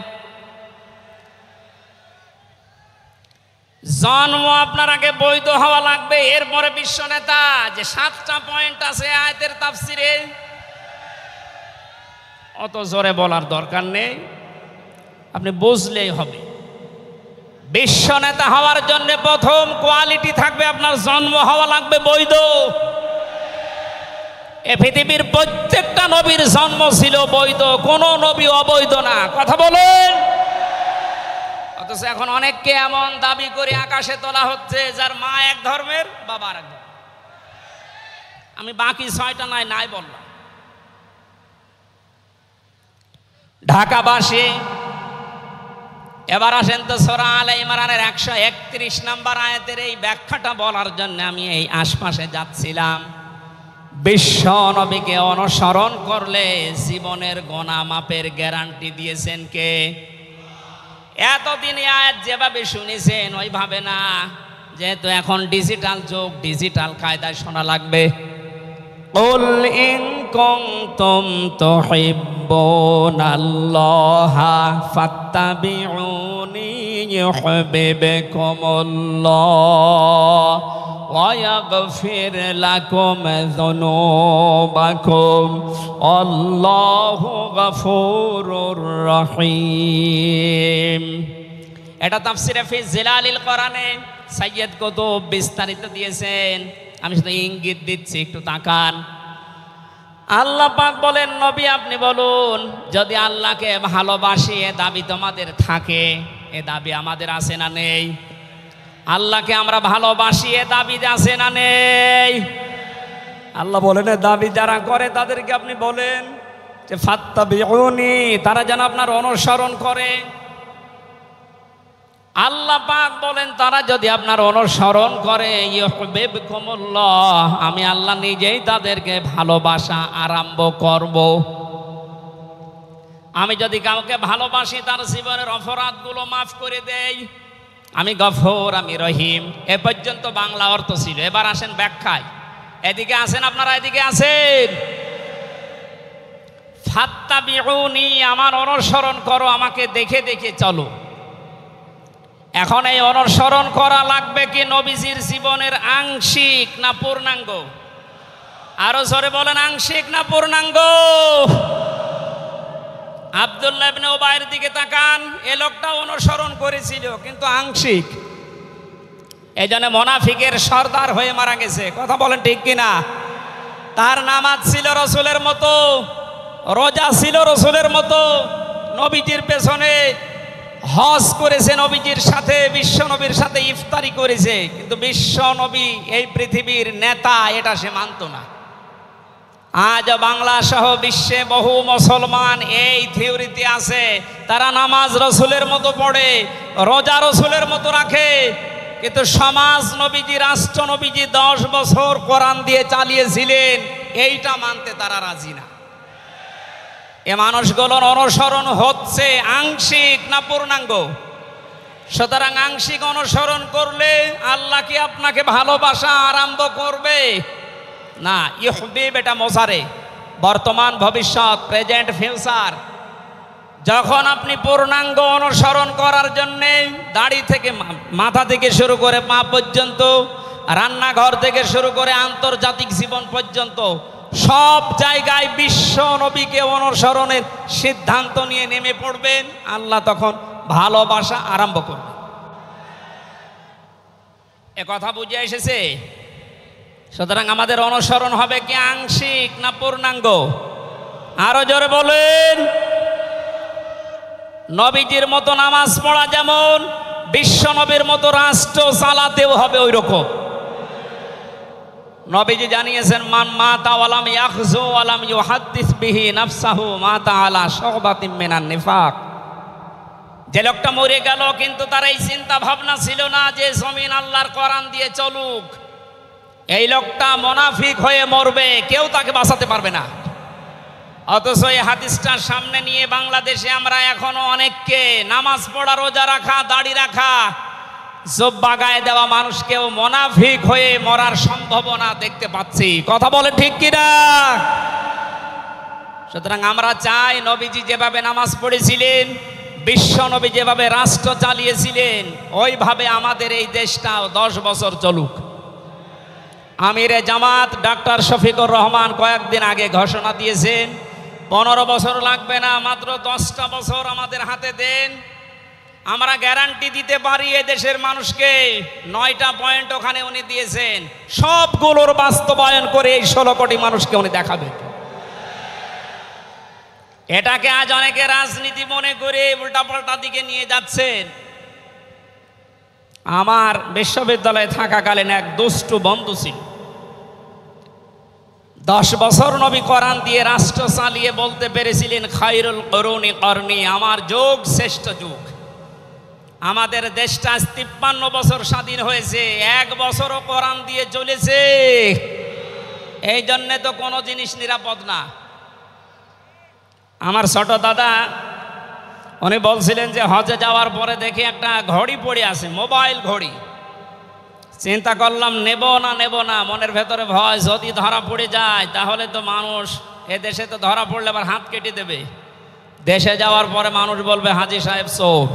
জন্ম আপনার আগে বৈধ হওয়া লাগবে, এরপরে বিশ্ব নেতা। যে 7টা পয়েন্ট আছে আয়াতের তাফসিরে, অত জোরে বলার দরকার নেই, আপনি বুঝলেই হবে। বিশ্ব নেতা হওয়ার জন্য প্রথম কোয়ালিটি থাকবে, আপনার জন্ম হওয়া লাগবে বৈধ। এ পৃথিবীর প্রত্যেকটা নবীর জন্ম ছিল বৈধ, কোনো নবী অবৈধ না। কথা বলেন। অথচ এখন অনেককে এমন দাবি করে আকাশে তোলা হচ্ছে যার মা এক ধর্মের, বাবা আর এক ধর্মের। আমি বাকি 6টা নাই বললাম। ঢাকাবাসী, এবার আসেন তো সূরা আলে ইমরানের 131 নম্বর আয়াতের এই ব্যাখ্যাটা বলার জন্য আমি এই আশপাশে যাচ্ছিলাম। বিশ্ব নবীকে অনুসরণ করলে জীবনের গুনাহ মাপের গ্যারান্টি দিয়েছেন কে? এতদিন আয়াত যেভাবে শুনেছেন ওইভাবে না, যেহেতু এখন ডিজিটাল যুগ, ডিজিটাল কায়দায় শোনা লাগবে। কুল ইন কুনতুম তুহিব্বুনাল্লাহা ফাত্তাবিউনি ইউহিব্বুকুমুল্লাহ ওয়া ইয়াগফির লাকুম যুনুবাকুম আল্লাহু গফুরুর রহিম। এটা তাফসিরে ফি জিলালিল কোরআনে সাইয়্যিদ কুতুব বিস্তারিত দিয়েছেন, আমি শুধু ইঙ্গিত দিচ্ছি, একটু তাকান। আল্লাহ পাক বলেন, নবী আপনি বলুন, যদি আল্লাহকে ভালোবাসি এ দাবি তোমাদের থাকে, এ দাবি আমাদের আছে না নেই? আল্লাহকে আমরা ভালোবাসি এ দাবি আছে না নেই? আল্লাহ বলেন, দাবি যারা করে তাদেরকে আপনি বলেন যে ফাত্তাবিউনি, তারা যেন আপনার অনুসরণ করে। আল্লাহ পাক বলেন, তারা যদি আপনার অনুসরণ করে ইউহিব্বুকুমুল্লাহ, আমি আল্লাহ নিজেই তাদেরকে ভালোবাসা আরম্ভ করব। আমি যদি কাউকে ভালোবাসি, তার জীবনের অপরাধগুলো মাফ করে দেই। আমি গফুর, আমি রহিম। এ পর্যন্ত বাংলা অর্থ ছিল। এবার আসেন ব্যাখ্যায়। এদিকে আসেন আপনারা, এদিকে আসেন। ফাত্তাবিউনি, আমার অনুসরণ করো, আমাকে দেখে দেখে চলো। এখন এই অনুসরণ করা লাগবে কি নবীজির জীবনের আংশিক না পূর্ণাঙ্গ? আরো জোরে বলেন, আংশিক না পূর্ণাঙ্গ? আব্দুল্লাহ ইবনে উবাইয়ের দিকে তাকান, এ লোকটা অনুসরণ করেছিল কিন্তু আংশিক। এই জন্য মুনাফিকের সর্দার হয়ে মারা গেছে। কথা বলেন ঠিক কিনা? তার নামাজ ছিল রসুলের মতো, রোজা ছিল রসুলের মতো, নবীজির পেছনে হজ করেছে, নবীজির সাথে, বিশ্ব নবীর সাথে ইফতারি করেছে, কিন্তু বিশ্ব নবী এই পৃথিবীর নেতা এটা সে মানত না। আজ বাংলা সহ বিশ্বে বহু মুসলমান এই থিওরিতে আছে, তারা নামাজ রসুলের মতো পড়ে, রোজা রসুলের মতো রাখে, কিন্তু সমাজ নবীজি, রাষ্ট্র নবীজি 10 বছর কোরআন দিয়ে চালিয়েছিলেন, এইটা মানতে তারা রাজি না। এ মানুষগুলোর অনুসরণ হচ্ছে আংশিক না পূর্ণাঙ্গ? সুতরাং আংশিক অনুসরণ করলে আল্লাহ কি আপনাকে ভালোবাসা আরম্ভ করবে? না। ইউহিব এটা মোজারে, বর্তমান ভবিষ্যৎ, প্রেজেন্ট ফিউচার। যখন আপনি পূর্ণাঙ্গ অনুসরণ করার জন্যে দাড়ি থেকে মাথা থেকে শুরু করে পা পর্যন্ত, রান্নাঘর থেকে শুরু করে আন্তর্জাতিক জীবন পর্যন্ত সব জায়গায় বিশ্ব নবীকে অনুসরণের সিদ্ধান্ত নিয়ে নেমে পড়বেন, আল্লাহ তখন ভালোবাসা আরম্ভ করবে। এ কথা বুঝে এসেছে? সুতরাং আমাদের অনুসরণ হবে কি আংশিক না পূর্ণাঙ্গ? আরো জোরে বলেন। নবীজির মতো নামাজ পড়া যেমন, বিশ্ব নবীর মতো রাষ্ট্র চালাতেও হবে ওই রকম। নবীজি জানিয়েছেন, মান মাতা ওয়ালাম ইয়াখযু ওয়ালাম ইউহাদ্দিস বিহি নাফসাহু মাতা আলা শুবাতিন মিনান নিফাক। যে লোকটা মরে গেল কিন্তু তার এই চিন্তা ভাবনা ছিল না যে জমিন আল্লাহর কোরআন দিয়ে চলুক, এই লোকটা মুনাফিক হয়ে মরবে, কেউ তাকে বাঁচাতে পারবে না। অথচ এই হাদিসটা সামনে নিয়ে বাংলাদেশে আমরা এখনো অনেককে নামাজ পড়া, রোজা রাখা, দাড়ি রাখা, জুব্বা গায়ে দেওয়া মানুষকেও মুনাফিক হয়ে মরার সম্ভাবনা দেখতে পাচ্ছি। কথা বলে ঠিক কিনা? সুতরাং আমরা চাই নবীজি যেভাবে নামাজ পড়েছিলেন, বিশ্ব নবী যেভাবে রাষ্ট্র চালিয়েছিলেন, ওইভাবে আমাদের এই দেশটাও 10 বছর চলুক। আমিরে জামাত ডাক্তার শফিকুর রহমান কয়েকদিন আগে ঘোষণা দিয়েছেন, 15 বছর লাগবে না, মাত্র 10টা বছর আমাদের হাতে দেন, আমরা গ্যারান্টি দিতে পারি এদেশের মানুষকে। 9টা পয়েন্ট ওখানে উনি দিয়েছেন, সবগুলোর বাস্তবায়ন করে এই 16 কোটি মানুষকে উনি দেখাবেন। এটাকে আজ অনেকে রাজনীতি মনে করে উল্টাপাল্টা দিকে নিয়ে যাচ্ছেন। আমার বিশ্ববিদ্যালয়ে থাকাকালীন এক দুষ্টু বন্ধু ছিল, 10 বছর নবী কোরআন দিয়ে রাষ্ট্র চালিয়ে বলতে পেরেছিলেন, খায়রুল কুরুনি করনি, আমার যুগ শ্রেষ্ঠ যুগ। আমাদের দেশটা 53 বছর স্বাধীন হয়েছে, 1 বছরও কোরআন দিয়ে চলেছে। এই জন্যে তো কোনো জিনিস নিরাপদ না। আমার ছোট দাদা উনি বলছিলেন যে হজে যাওয়ার পরে দেখি একটা ঘড়ি পড়ে আছে, মোবাইল ঘড়ি। চিন্তা করলাম নেব না, মনের ভেতরে ভয়, যদি ধরা পড়ে যায় তাহলে তো মানুষ, এ দেশে তো ধরা পড়লে আবার হাত কেটে দেবে, দেশে যাওয়ার পরে মানুষ বলবে হাজী সাহেব চোর।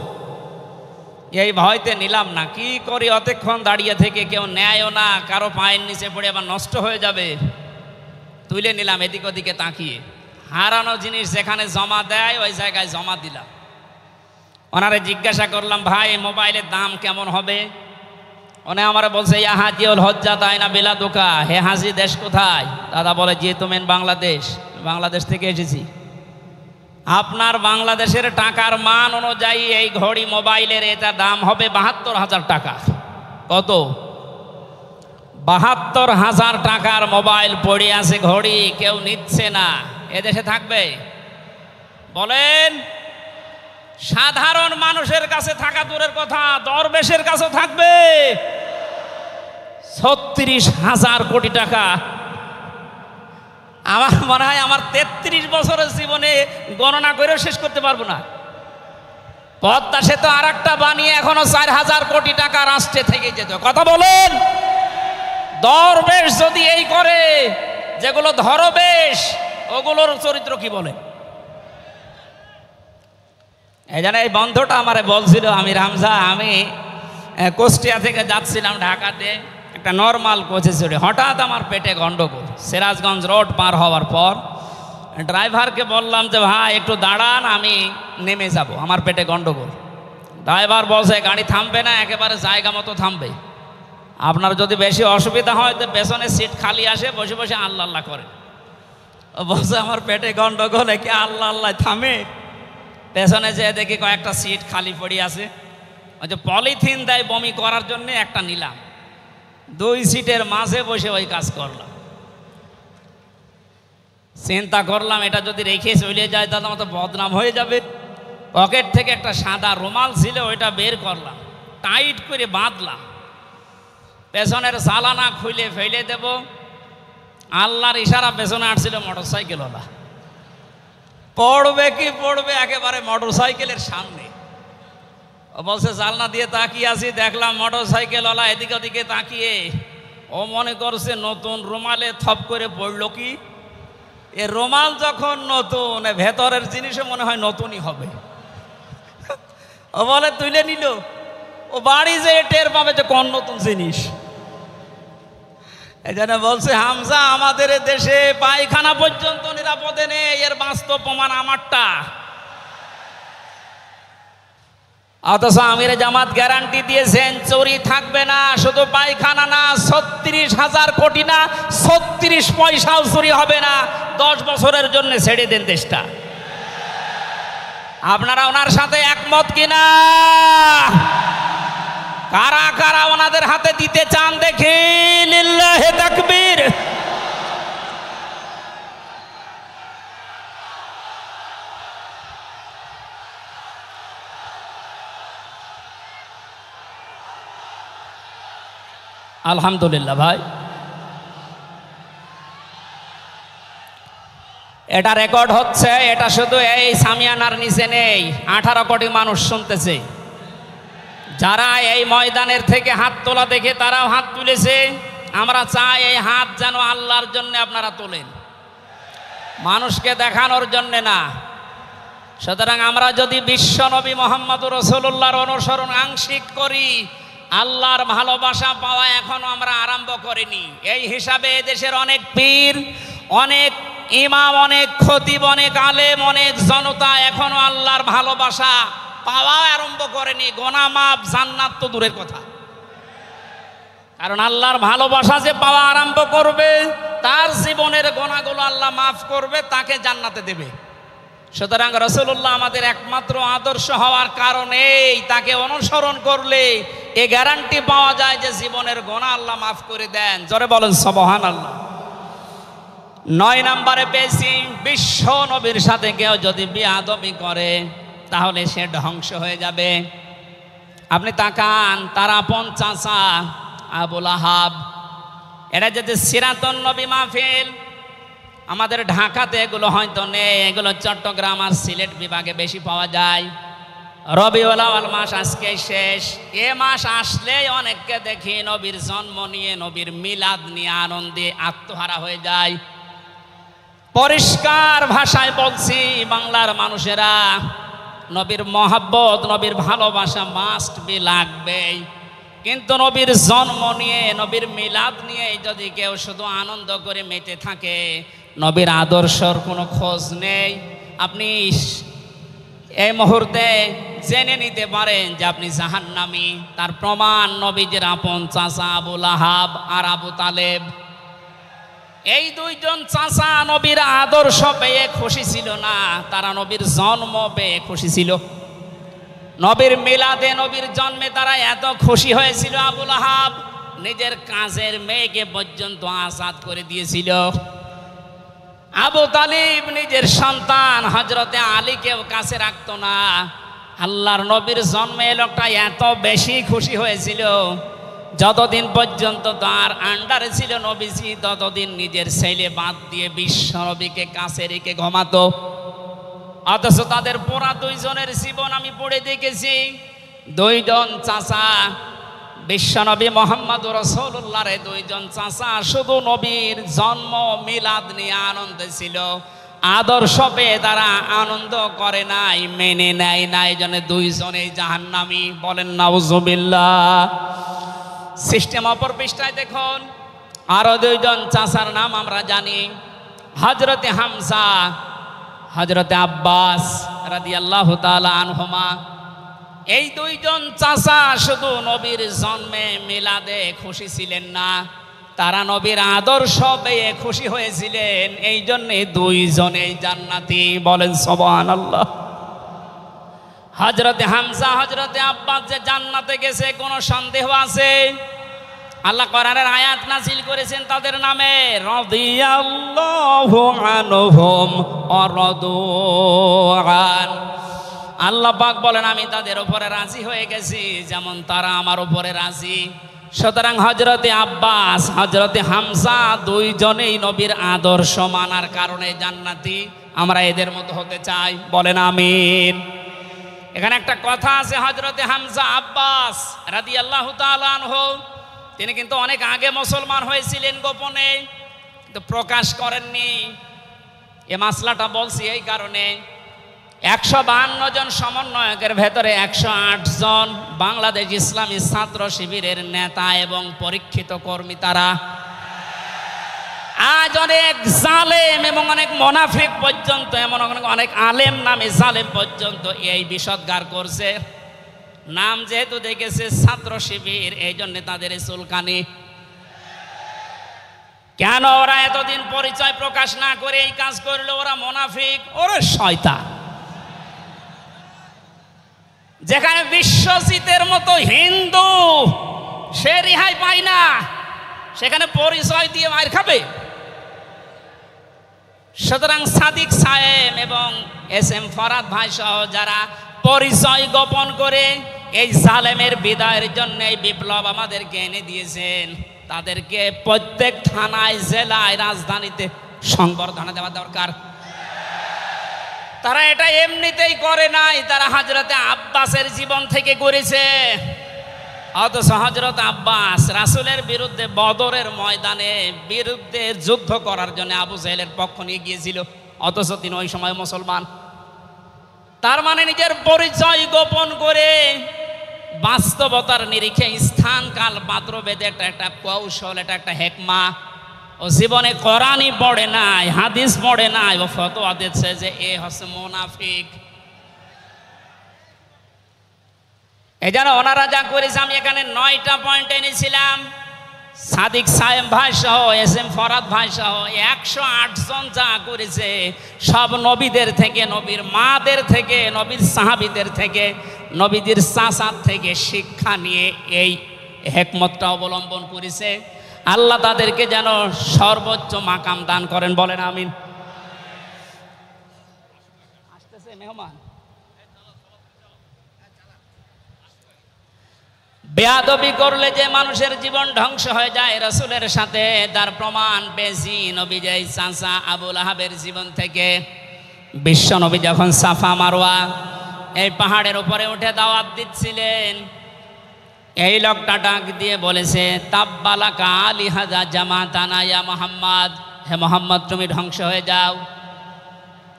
এই ভয়তে নিলাম না। কি করি, অতক্ষণ দাঁড়িয়ে থেকে কেউ নেয়ও না, কারো পায়ের নিচে পড়ে আবার নষ্ট হয়ে যাবে, তুলে নিলাম এদিক ওদিকে তাকিয়ে। হারানো জিনিস যেখানে জমা দেয় ওই জায়গায় জমা দিলাম। ওনারে জিজ্ঞাসা করলাম, ভাই মোবাইলের দাম কেমন হবে? উনি আমার বলছে, ইয়া হাজিউল হজ্জা তাই না বেলা দোকা, হে হাজি দেশ কোথায়? দাদা বলে, জি তুমি বাংলাদেশ। বাংলাদেশ থেকে এসেছি। আপনার বাংলাদেশের টাকার মান অনুযায়ী এই ঘড়ি মোবাইলের এটা দাম হবে 72,000 টাকা। কত? 72,000 টাকার মোবাইল পড়ে আছে, ঘড়ি কেউ নিচ্ছে না। এদেশে থাকবে? বলেন। সাধারণ মানুষের কাছে থাকা দূরের কথা, দরবেশের কাছে থাকবে 36,000 কোটি টাকা। আমার মনে হয় আমার 33 বছরের জীবনে গণনা করেও শেষ করতে পারবো না। পদ্মা সেতু আর একটা বানিয়ে এখনো 4,000 কোটি টাকা রাষ্ট্রে থেকে যেত। কথা বলেন। দরবেশ যদি এই করে, যেগুলো ধরবেশ ওগুলোর চরিত্র কি বলে? এই জন্য এই বন্ধুটা আমারে বলছিল, আমি রামজা, আমি কুষ্টিয়া থেকে যাচ্ছিলাম ঢাকাতে, একটা নর্মাল কোচে চড়ে হঠাৎ আমার পেটে গন্ডগোল। সিরাজগঞ্জ রোড পার হওয়ার পর ড্রাইভারকে বললাম যে ভাই একটু দাঁড়ান, আমি নেমে যাব, আমার পেটে গন্ডগোল। ড্রাইভার বলছে গাড়ি থামবে না, একেবারে জায়গা মতো থামবে। আপনার যদি বেশি অসুবিধা হয় তো পেছনে সিট খালি আসে, বসে বসে আল্লাহ আল্লাহ করে। বলছে আমার পেটে গন্ডগোল, কি আল্লাহ আল্লাহ থামে? পেছনে যেয়ে দেখি কয়েকটা সিট খালি পড়ে আছে। ওই যে পলিথিন দেয় বমি করার জন্য, একটা নিলাম, 2 সিটের মাঝে বসে ওই কাজ করলাম। চিন্তা করলাম এটা যদি রেখে চলে যায় তাহলে আমার তো বদনাম হয়ে যাবে। পকেট থেকে একটা সাদা রুমাল ছিল, ওইটা বের করলাম, টাইট করে বাঁধলাম, পেছনের জালানা খুলে ফেলে দেব। আল্লাহর ইশারা, পেছনে আসছিল মোটরসাইকেলওয়ালা। পড়বে কি পড়বে একেবারে মোটরসাইকেলের সামনে। ও বলছে জালনা দিয়ে তাকিয়ে আছি, দেখলাম মোটরসাইকেলওয়ালা এদিকে ওদিকে তাকিয়ে ও মনে করছে নতুন রুমালে থপ করে পড়লো কি। এ রুমাল যখন নতুন, ভেতরের জিনিসও মনে হয় নতুনই হবে। ও বলে তুলে নিল, ও বাড়ি যেয়ে টের পাবে যে কোন নতুন জিনিস। এই জন্য বলছে হামজা, আমাদের দেশে পায়খানা পর্যন্ত নিরাপদে নেই, এর বাস্তব প্রমাণ আমারটা। অথচ আমিরে জামাত গ্যারান্টি দিয়েছেন চুরি থাকবে না, শুধু পায়খানা না, 36,000 কোটি না, 36 পয়সাও চুরি হবে না। 10 বছরের জন্য ছেড়ে দেন দেশটা। আপনারা ওনার সাথে একমত কিনা? কারা কারা ওনাদের হাতে দিতে চান দেখি, লিল্লাহি তাকবীর। আলহামদুলিল্লাহ ভাই, এটা রেকর্ড হচ্ছে। এটা শুধু এই সামিয়ানার নিচে নেই, 18 কোটি মানুষ শুনতেছে। যারা এই ময়দানের থেকে হাত তোলা দেখে তারাও হাত তুলেছে। আমরা চাই এই হাত যেন আল্লাহর জন্য আপনারা তোলেন, মানুষকে দেখানোর জন্য না। সুতরাং আমরা যদি বিশ্ব নবী মুহাম্মদুর রাসূলুল্লাহর অনুসরণ আংশিক করি, আল্লাহর ভালোবাসা পাওয়া এখনো আমরা আরম্ভ করিনি। এই হিসাবে দেশের অনেক পীর, অনেক ইমাম, অনেক খতিব, অনেক আলেম, অনেক জনতা এখনো আল্লাহর ভালোবাসা পাওয়া আরম্ভ করেনি। গোনা মাফ, জান্নাত তো দূরের কথা। কারণ আল্লাহর ভালোবাসা যে পাওয়া আরম্ভ করবে, তার জীবনের গোনাগুলো আল্লাহ মাফ করবে, তাকে জান্নাতে দেবে। সুতরাং রাসূলুল্লাহ আমাদের একমাত্র আদর্শ হওয়ার কারণেই তাকে অনুসরণ করলে এ গ্যারান্টি পাওয়া যায় যে জীবনের গোনা আল্লাহ মাফ করে দেন। জোরে বলেন সুবহানাল্লাহ। 9 নম্বরে পেয়েছি, বিশ্ব নবীর সাথে কেউ যদি বেয়াদবি করে তাহলে সে ধ্বংস হয়ে যাবে। আপনি তাকান, তার আপন চাচা আবু লাহাব, এটা যদি সিরাতুন নবী মাহফিল, আমাদের ঢাকাতে এগুলো হয়তো নেই, এগুলো চট্টগ্রাম আর সিলেট বিভাগে বেশি পাওয়া যায়। রবিউল আউয়াল মাস আজকে শেষ, এ মাস আসলেই অনেককে দেখি নবীর জন্ম নিয়ে, নবীর মিলাদ নিয়ে আনন্দে আত্মহারা হয়ে যায়। পরিষ্কার ভাষায় বলছি, বাংলার মানুষেরা, নবীর মহাব্বত, নবীর ভালোবাসা মাস্ট বি লাগবেই। কিন্তু নবীর জন্ম নিয়ে, নবীর মিলাদ নিয়ে যদি কেউ শুধু আনন্দ করে মেতে থাকে, নবীর আদর্শর কোনো খোঁজ নেই, আপনি এই মুহূর্তে জেনে নিতে পারেন যে আপনি জাহান্নামী। তার প্রমাণ নবীজির আপন চাচা আবু লাহাব আর আবু তালেব। এই দুইজন চাচা নবীর আদর্শ পেয়ে খুশি ছিল না, তারা নবীর জন্ম পেয়ে খুশি ছিল। নবীর মিলাদে, নবীর জন্মে তারা এত খুশি হয়েছিল, আবু লাহাব নিজের কাজের মেয়েকে পর্যন্ত আজাদ করে দিয়েছিল। আবু তালিব নিজের সন্তান হযরতে আলীকেও কাছে রাখতো না। আল্লাহর নবীর জন্মে লোকটা এত বেশি খুশি হয়েছিল, যতদিন পর্যন্ত তার আন্ডারে ছিল নবীজি, ততদিন নিজের ছেলে বাদ দিয়ে বিশ্ব নবীকে কাছে রেখে ঘুমাতো। অথচ তাদের পুরা দুইজনের জীবন আমি পড়ে দেখেছি। দুইজন চাচা, বিশ্বনবী মুহাম্মদুর রাসূলুল্লাহর দুইজন চাচা শুধু নবীর জন্ম মিলাদ নিয়ে আনন্দে ছিল, আদর্শ পেয়ে তারা আনন্দ করে নাই, মেনে নেয় নাই। জন্য দুইজনেই জাহান্নামী। বলেন নাউজুবিল্লাহ। সিস্টেম অপর পৃষ্ঠায় দেখুন, আরো দুইজন চাচার নাম আমরা জানি, হযরতে হামজা, হযরতে আব্বাস রাদিয়াল্লাহু তাআলা আনহুমা। এই দুইজন চাচা শুধু নবীর জন্মে মিলাদে খুশি ছিলেন না, তারা নবীর আদর্শ পেয়ে খুশি হয়েছিলেন। এই জন্যে দুইজনেই জান্নাতি। বলেন সুবহানাল্লাহ। হযরতে হামজা, হযরতে আব্বাস যে জান্নাতে গেছে কোনো সন্দেহ আছে? আল্লাহ কোরআনের আয়াত নাযিল করেছেন তাদের নামে, রাদিয়াল্লাহু আনহুম ওয়া রাদু আন। আল্লাহ পাক বলেন আমি তাদের উপরে রাজি হয়ে গেছি যেমন তারা আমার উপরে রাজি। সুতরাং হযরতে আব্বাস, হযরতে হামজা দুইজনেই নবীর আদর্শ মানার কারণে জান্নাতি। আমরা এদের মতো হতে চাই। বলেন আমিন। এখানে একটা কথা আছে, হযরতে হামজা আব্বাস রাদিয়াল্লাহু তাআলা আনহু, তিনি কিন্তু অনেক আগে মুসলমান হয়েছিলেন গোপনে, কিন্তু প্রকাশ করেননি। এ মাসলাটা বলছি এই কারণে, 152 জন সমন্বয়কের ভেতরে 108 জন বাংলাদেশ ইসলামী ছাত্র শিবিরের নেতা এবং পরীক্ষিত কর্মী। তারা আজ অনেক জালেম এবং অনেক মুনাফিক পর্যন্ত, এমন অনেক আলেম নামে জালেম পর্যন্ত এই বিষদগার করছে। নাম যেহেতু দেখেছে ছাত্র শিবির, এই জন্য তাদের চুলকানি। কেন ওরা এতদিন পরিচয় প্রকাশ না করে এই কাজ করলো? ওরা মুনাফিক, ওরা শয়তান। যেখানে বিশ্বজিতের মতো হিন্দু সে রেহাই পায় না, সেখানে পরিচয় দিয়ে মার খাবে। সুতরাং সাদিক সাহেব এবং SM ফরাদ ভাই সহ যারা পরিচয় গোপন করে এই জালেমের বিদায়ের জন্য এই বিপ্লব আমাদেরকে এনে দিয়েছেন, তাদেরকে প্রত্যেক থানায়, জেলায়, রাজধানীতে সংবর্ধনা দেওয়া দরকার। তারা এটা এমনিতেই করে নাই, তারা হযরতে আব্বাসের জীবন থেকে করেছে। অথচ হযরত আব্বাস রাসূলের বিরুদ্ধে বদরের ময়দানে বিরুদ্ধে যুদ্ধ করার জন্য আবু জাহেলের পক্ষ নিয়ে গিয়েছিল, অথচ তিনি ওই সময় মুসলমান। তার মানে নিজের পরিচয় গোপন করে বাস্তবতার নিরিখে স্থান কাল পাত্র বেদে একটা কৌশল, এটা একটা হেকমা। ও জীবনে কোরআনই পড়ে নাই, হাদিস পড়ে নাই, ও ফতোয়া দিচ্ছে যে এ হচ্ছে মুনাফিক। এই জন্য ওনারা যা করেছে, আমি এখানে 9টা পয়েন্ট এনেছিলাম। সাদিক সাহেব ভাই সহ SM ফরাদ ভাই সহ 108 জন যা করেছে, সব নবীদের থেকে, নবীর মাদের থেকে, নবীর সাহাবীদের থেকে, নবীদের চাচার থেকে শিক্ষা নিয়ে এই হেকমতটা অবলম্বন করেছে। আল্লাহ তাদেরকে যেন সর্বোচ্চ মাকাম দান করেন, বলেন আমিন। আসতেছে মেহমান। বেয়াদবি করলে যে মানুষের জীবন ধ্বংস হয়ে যায় রাসূলের সাথে, তার প্রমাণ পেয়েছি নবীজয় চাচা আবু লাহাবের জীবন থেকে। বিশ্ব নবী যখন সাফা মারওয়া এই পাহাড়ের উপরে উঠে দাওয়াত দিচ্ছিলেন, এই লোকটা ডাক দিয়ে বলেছে, তাব্বালাকা আলিহাজা জামাতানা ইয়া মুহাম্মদ, হে মুহাম্মদ তুমি ধ্বংস হয়ে যাও।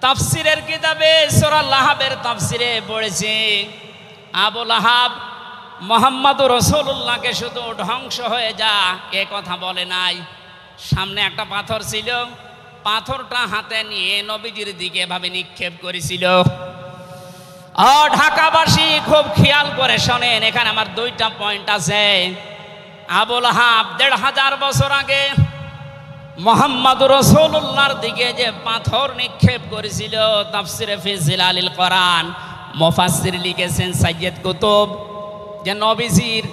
তাফসিরের কিতাবে সূরা লাহাবের তাফসিরে পড়েছি, আবু লাহাব মুহাম্মদুর রাসূলুল্লাহকে শুধু ধ্বংস হয়ে যা এ কথা বলে নাই। সামনে একটা পাথর ছিল, পাথরটা হাতে নিয়ে নবীজির দিকে এভাবে নিক্ষেপ করেছিল। ঢাকাবাসী খুব খেয়াল করে শোনেন, এখানে আমার 2টা পয়েন্ট আছে। আবু লাহাব 1500 বছর আগে মুহাম্মদুর রাসূলুল্লাহর দিকে যে পাথর নিক্ষেপ করেছিল, তাফসিরে ফি জিলালিল কোরআন মুফাসসির লিখেছেন সাইয়্যিদ কুতুব, যে নবীজির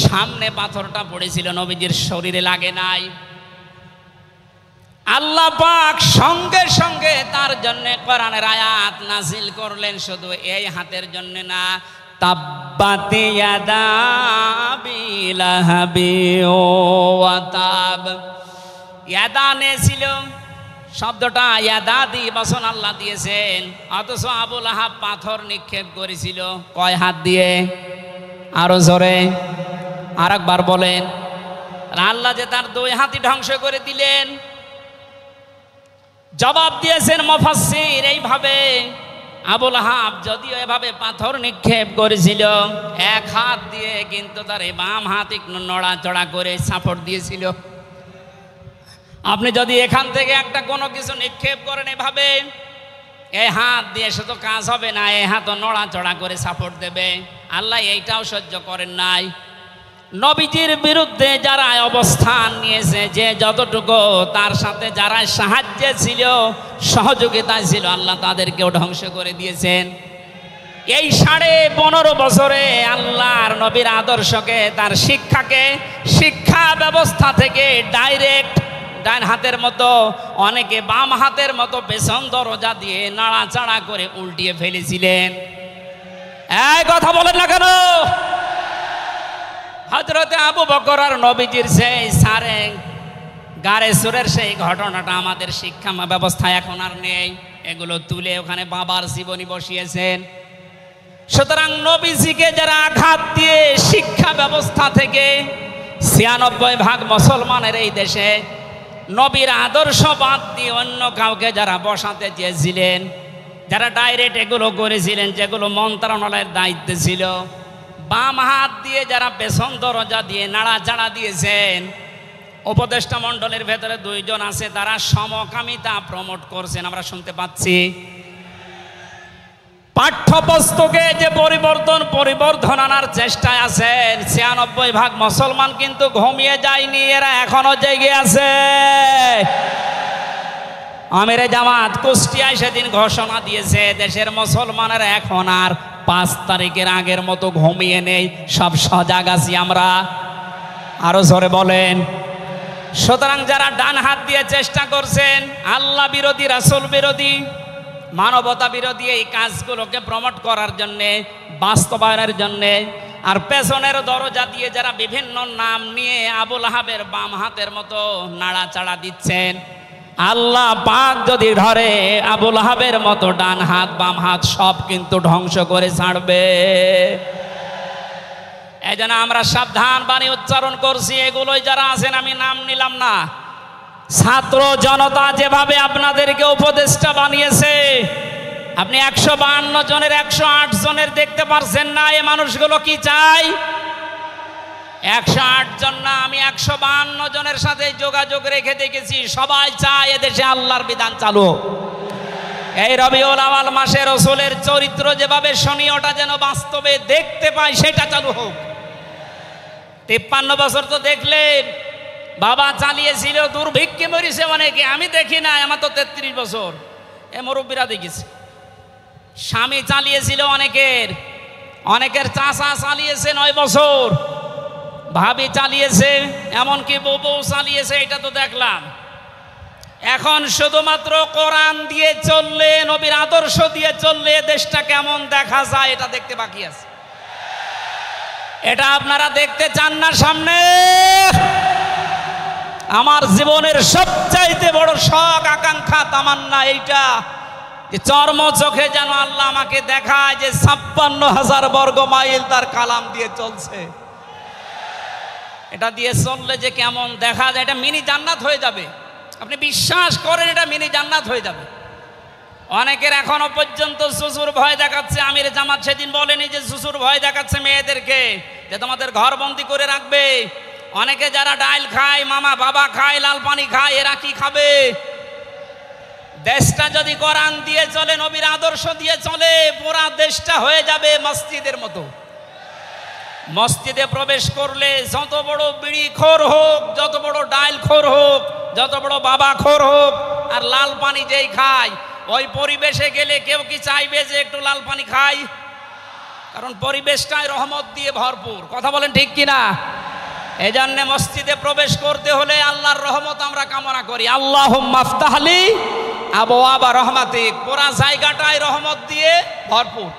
সামনে পাথরটা পড়েছিল, নবীজির শরীরে লাগে নাই। আল্লাহ পাক সঙ্গে সঙ্গে তার জন্য কোরআনের আয়াত নাজিল করলেন, শুধু এই হাতের জন্য না, তাব্বাত ইয়াদা আবি লাহাবি ওয়া তাব। ইয়াদানে ছিল শব্দটা, ইয়াদাদি বচন আল্লাহ দিয়েছেন, অথচ আবু লাহাব পাথর নিক্ষেপ করেছিল কয় হাত দিয়ে? আরো জোরে আরেকবার বলেন। আল্লাহ যে তার 2 হাতই ধ্বংস করে দিলেন। জবাব দিয়েছেন মুফাসসির এইভাবে, আবু লাহাব যদিও এভাবে পাথর নিক্ষেপ করেছিল 1 হাত দিয়ে, কিন্তু তার এই বাম হাত একটু নড়াচড়া করে সাপোর্ট দিয়েছিল। আপনি যদি এখান থেকে একটা কোনো কিছু নিক্ষেপ করেন এভাবে, এই হাত দিয়ে শুধু কাজ হবে না, এই হাতও নড়াচড়া করে সাপোর্ট দেবে। আল্লাহ এইটাও সহ্য করেন নাই। নবীজির বিরুদ্ধে যারা অবস্থান নিয়েছে, যে যতটুকু তার সাথে যারা সাহায্যে ছিল, সহযোগিতায় ছিল, আল্লাহ তাদেরকেও ধ্বংস করে দিয়েছেন। এই 15.5 বছরে আল্লাহর নবীর আদর্শকে, তার শিক্ষাকে, শিক্ষা ব্যবস্থা থেকে ডাইরেক্ট ডান হাতের মতো, অনেকে বাম হাতের মতো পেছন দরজা দিয়ে নাড়াচাড়া করে উল্টিয়ে ফেলেছিলেন। এই কথা বলেন না কেন? হযরতে আবু বকর আর নবীজির সেই সারে গারে সুরের সেই ঘটনাটা আমাদের শিক্ষা ব্যবস্থায় এখন আর নেই। এগুলো তুলে ওখানে বাবার জীবনী বসিয়েছেন। সুতরাং নবীজিকে যারা আঘাত দিয়ে শিক্ষা ব্যবস্থা থেকে 96% মুসলমানের এই দেশে নবীর আদর্শ বাদ দিয়ে অন্য কাউকে যারা বসাতে চেয়েছিলেন, যারা ডাইরেক্ট এগুলো করেছিলেন, যেগুলো মন্ত্রণালয়ের দায়িত্বে ছিল, বাম হাত দিয়ে যারা পেছন দরজা দিয়ে নাড়াচাড়া দিয়েছেন, উপদেষ্টা মণ্ডলের ভেতরে 2 জন আছে, তারা সমকামিতা প্রমোট করছেন, আমরা শুনতে পাচ্ছি। পাঠ্যপুস্তকে যে পরিবর্ধন আনার চেষ্টায় আছেন, 96% মুসলমান কিন্তু ঘুমিয়ে যায়নি, এরা এখনো জেগে আছে। আমিরে জামাত কুষ্টিয়ায় সেদিন ঘোষণা দিয়েছে, দেশের মুসলমানেরা এখন আর 5 তারিখের আগের মতো ঘুমিয়ে নেই, সব সজাগ আছি আমরা। আরো জোরে বলেন। সুতরাং যারা ডান হাত দিয়ে চেষ্টা করছেন আল্লাহ বিরোধী, রাসূল বিরোধী, মানবতা বিরোধী এই কাজগুলোকে প্রমোট করার জন্যে, বাস্তবায়নের জন্যে, আর পেছনের দরজা দিয়ে যারা বিভিন্ন নাম নিয়ে আবুল আহাবের বাম হাতের মতো নাড়াচাড়া দিচ্ছেন, আল্লাহ পাক যদি ধরে আবুল আহাবের মতো ডান হাত বাম হাত সব কিন্তু ধ্বংস করে ছাড়বে। এই জন্য আমরা সাবধান বাণী উচ্চারণ করছি। এগুলোই যারা আছেন, আমি নাম নিলাম না, ছাত্র জনতা যেভাবে আপনাদেরকে উপদেষ্টা বানিয়েছে, আপনি 152 জনের 108 জনের দেখতে পারছেন না। এই মানুষগুলো কি চাই? 108 জন না, আমি 152 জনের সাথে যোগাযোগ রেখে দেখেছি, সবাই চায় এদেশে আল্লাহর বিধান চালু। এই রবিউল আউয়াল মাসে রাসূলের চরিত্র যেভাবে শুনি, ওটা যেন বাস্তবে দেখতে পাই, সেটা চালু হোক। 53 বছর তো দেখলেন, বাবা চালিয়েছিল, দুর্ভিক্ষে মরেছে অনেকে, আমি দেখি না, আমার তো 33 বছর, এ মুরব্বীরা দেখেছি। স্বামী চালিয়েছিল অনেকের চাচা চালিয়েছে 9 বছর, ভাবি চালিয়েছে, এমনকি বউ চালিয়েছে, এটা তো দেখলাম। এখন শুধুমাত্র কোরআন দিয়ে চললে, নবীর আদর্শ দিয়ে চললে দেশটা কেমন দেখা যায় এটা দেখতে বাকি আছে। এটা আপনারা দেখতে চান না সামনে? আমার জীবনের সবচাইতে বড় শখ, আকাঙ্ক্ষা, তামান্না এইটা যে চর্ম চোখে যেন আল্লাহ আমাকে দেখায় যে 56,000 বর্গ মাইল তার কালাম দিয়ে চলছে। এটা দিয়ে চললে যে কেমন দেখা যায়, এটা মিনি জান্নাত হয়ে যাবে। আপনি বিশ্বাস করেন, এটা মিনি জান্নাত হয়ে যাবে। অনেকের এখনো পর্যন্ত শ্বশুর ভয় দেখাচ্ছে। আমির জামাত সেদিন বলেনি যে শ্বশুর ভয় দেখাচ্ছে মেয়েদেরকে যে তোমাদের ঘর বন্দি করে রাখবে। অনেকে যারা ডাইল খায়, মামা বাবা খায়, লাল পানি খায়, এরা কি খাবে? দেশটা যদি কোরআন দিয়ে চলে, নবীর আদর্শ দিয়ে চলে, পুরা দেশটা হয়ে যাবে মসজিদের মতো। মসজিদে প্রবেশ করলে যত বড় বিড়ি খোর হোক, যত বড় ডাইল খোর হোক, যত বড় বাবা খোর হোক, আর লাল পানি যেই খায়, ওই পরিবেশে গেলে কেউ কি চাইবে যে একটু লাল পানি খাই? কারণ পরিবেশটাই রহমত দিয়ে ভরপুর। কথা বলেন ঠিক কিনা? এই জন্য মসজিদে প্রবেশ করতে হলে আল্লাহর রহমত আমরা কামনা করি। আল্লাহুম্মা আফতাহলি আবওয়াবা রহমাতিক। পুরা জায়গাটাই রহমত দিয়ে ভরপুর।